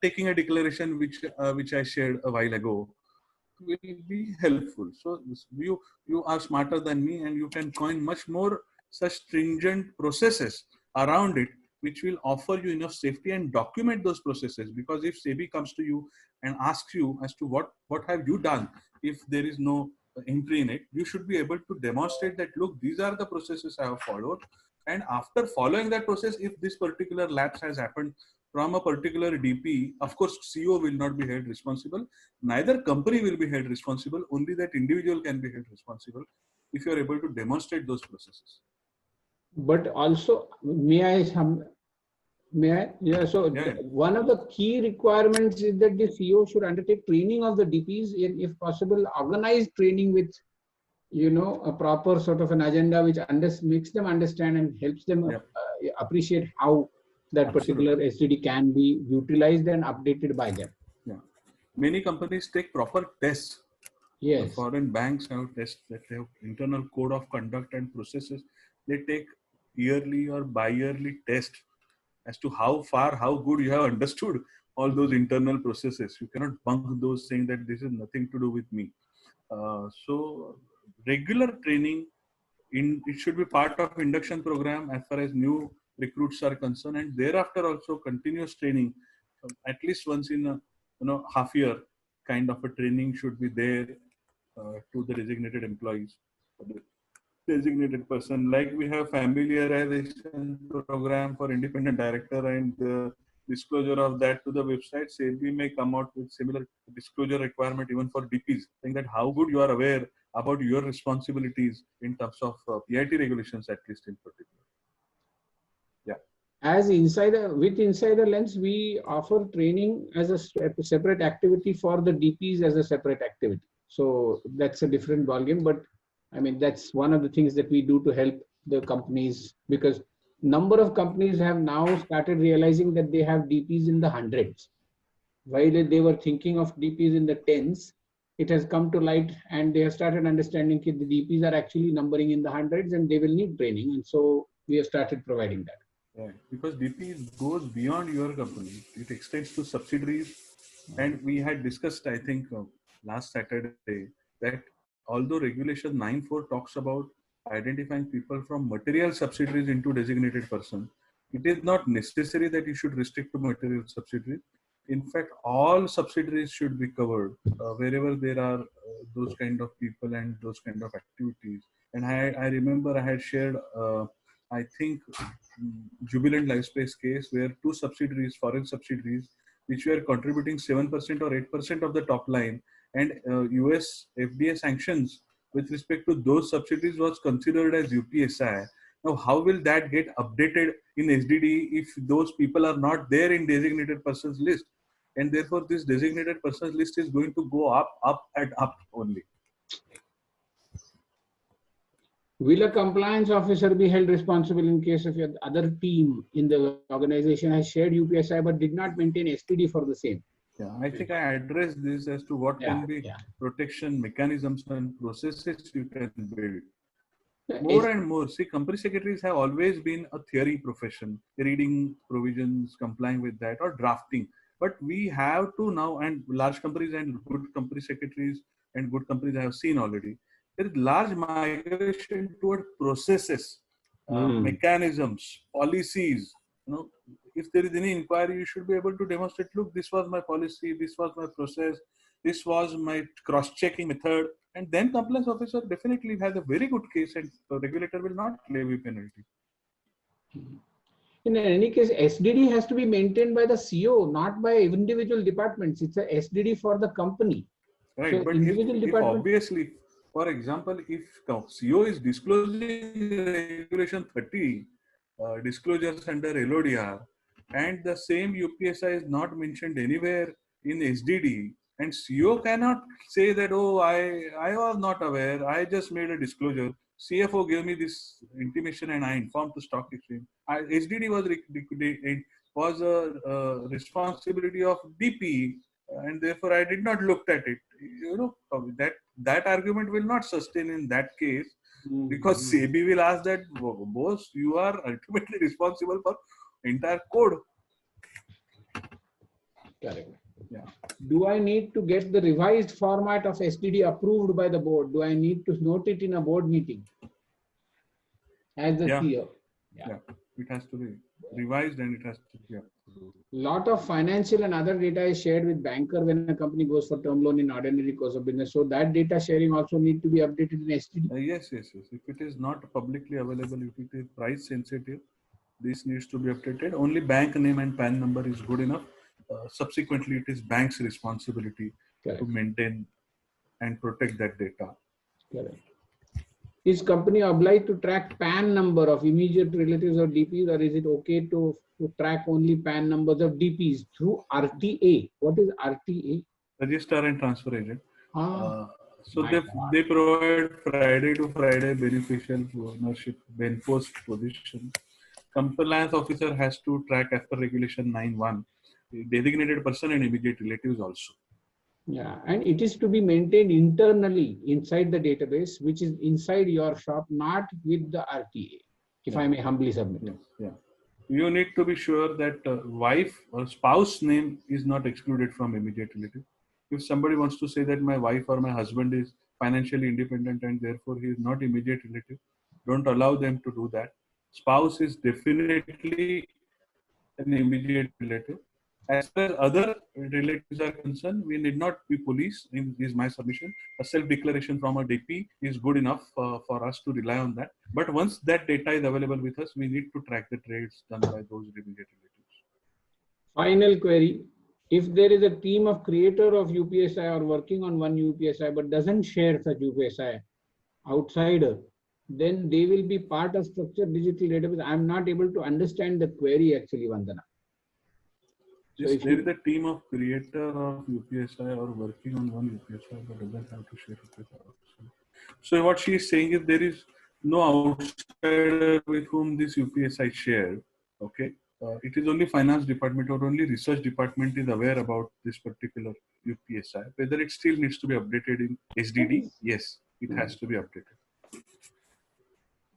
taking a declaration which I shared a while ago will be helpful. So you are smarter than me, and you can coin much more such stringent processes around it, which will offer you enough safety, and document those processes. Because if SEBI comes to you and asks you as to what have you done if there is no entry in it, you should be able to demonstrate that, look, these are the processes I have followed, and after following that process, if this particular lapse has happened from a particular DP, of course, CEO will not be held responsible. Neither company will be held responsible. Only that individual can be held responsible if you are able to demonstrate those processes. But also, yeah, so Yeah. one of the key requirements is that the CEO should undertake training of the DPs, and if possible, organized training with, a proper sort of an agenda which makes them understand and helps them appreciate how that particular SDD can be utilized and updated by them. Yeah. Many companies take proper tests. Yes. The foreign banks have tests that they have internal code of conduct and processes. They take yearly or bi-yearly tests as to how good you have understood all those internal processes. You cannot bunk those saying that this is nothing to do with me. So regular training, it should be part of induction program as far as new recruits are concerned, and thereafter also continuous training, at least once in a half year kind of a training should be there to the designated employees, designated person. Like we have familiarization program for independent director, and disclosure of that to the website. SEBI may come out with similar disclosure requirement even for DPs, saying that how good you are aware about your responsibilities in terms of PIT regulations, at least in particular. Yeah. As with Insider Lens, we offer training as a separate activity for the DPs as a separate activity. So that's a different ballgame, but I mean, that's one of the things that we do to help the companies, because number of companies have now started realizing that they have DPs in the hundreds. While they were thinking of DPs in the tens, it has come to light and they have started understanding that the DPs are actually numbering in the hundreds and they will need training. And so we have started providing that. Right. Because DP goes beyond your company. It extends to subsidiaries. And we had discussed, I think, last Saturday, that although Regulation 9(4) talks about identifying people from material subsidiaries into designated person, it is not necessary that you should restrict to material subsidiaries. In fact, all subsidiaries should be covered wherever there are those kind of people and those kind of activities. And I remember I had shared, I think, Jubilant Lifespace case where two subsidiaries, foreign subsidiaries, which were contributing 7% or 8% of the top line, and US FDA sanctions with respect to those subsidiaries was considered as UPSI. Now, how will that get updated in SDD if those people are not there in designated persons list? And therefore, this designated persons list is going to go up and up only. Will a compliance officer be held responsible in case of your other team in the organization has shared UPSI but did not maintain STD for the same? Yeah, I think I addressed this as to what can be protection mechanisms and processes you can build. More and more, see, company secretaries have always been a theory profession, reading provisions, complying with that, or drafting. But we have to now, and large companies and good company secretaries and good companies I have seen already, there is large migration toward processes, mechanisms, policies. If there is any inquiry, you should be able to demonstrate, look, this was my policy, this was my process, this was my cross-checking method. And then compliance officer definitely has a very good case and the regulator will not levy penalty. In any case, SDD has to be maintained by the CEO, not by individual departments. It's a SDD for the company. Right, so but if obviously, for example, if CEO is disclosing Regulation 30, disclosures under LODR, and the same UPSI is not mentioned anywhere in SDD, and CEO cannot say that, oh, I was not aware, I just made a disclosure. CFO gave me this intimation and I informed the stock exchange. SDD was a responsibility of DP, and therefore I did not look at it. That argument will not sustain in that case, because SEBI will ask that, boss, you are ultimately responsible for entire code. Correct. Yeah. Do I need to get the revised format of SDD approved by the board? Do I need to note it in a board meeting as the CEO? Yeah, it has to be revised and it has to be approved. Lot of financial and other data is shared with banker when a company goes for term loan in ordinary course of business. So that data sharing also need to be updated in SDD. Yes. If it is not publicly available, if it is price sensitive, this needs to be updated. Only bank name and PAN number is good enough. Subsequently, it is bank's responsibility Correct. to maintain and protect that data. Correct. Is company obliged to track PAN number of immediate relatives or DPs, or is it okay to track only PAN numbers of DPs through RTA? What is RTA? Register and transfer agent. So My they, God. they provide Friday to Friday beneficial ownership post position. Compliance officer has to track as per regulation 9(1) designated person and immediate relatives also. Yeah, and it is to be maintained internally inside the database, which is inside your shop, not with the RTA, if I may humbly submit. Yeah. You need to be sure that wife or spouse name is not excluded from immediate relative. If somebody wants to say that my wife or my husband is financially independent and therefore he is not immediate relative, don't allow them to do that. Spouse is definitely an immediate relative. As far as other relatives are concerned, we need not be police. Is my submission. A self-declaration from a DP is good enough for us to rely on that. But once that data is available with us, we need to track the trades done by those immediate relatives. Final query. If there is a team of creator of UPSI or working on one UPSI but doesn't share such UPSI outsider, then they will be part of structured digital database. I'm not able to understand the query actually, Vandana. So Yes, if there you, is a team of creator of UPSI or working on one UPSI but doesn't have to share it with outside. So what she is saying is there is no outsider with whom this UPSI shared. Okay, it is only finance department or only research department is aware about this particular UPSI. Whether it still needs to be updated in SDD, yes, it has to be updated.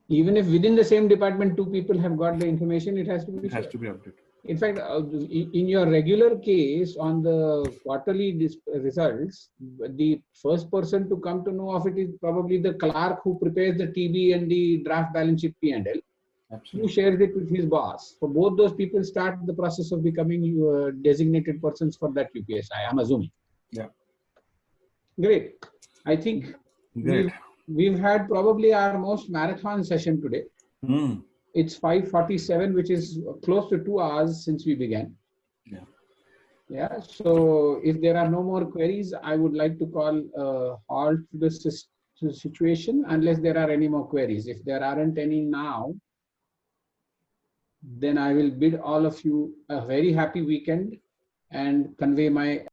even if within the same department, two people have got the information, it has to be It has shared. to be updated. In fact, in your regular case on the quarterly results, the first person to come to know of it is probably the clerk who prepares the TB and the draft balance sheet P&L. Who Absolutely. shares it with his boss. So both those people start the process of becoming designated persons for that UPSI, I'm assuming. Yeah. Great. I think Great. we've had probably our most marathon session today. Mm. It's 5:47, which is close to 2 hours since we began. Yeah. Yeah. So if there are no more queries, I would like to call halt to the situation unless there are any more queries. If there aren't any now, then I will bid all of you a very happy weekend and convey my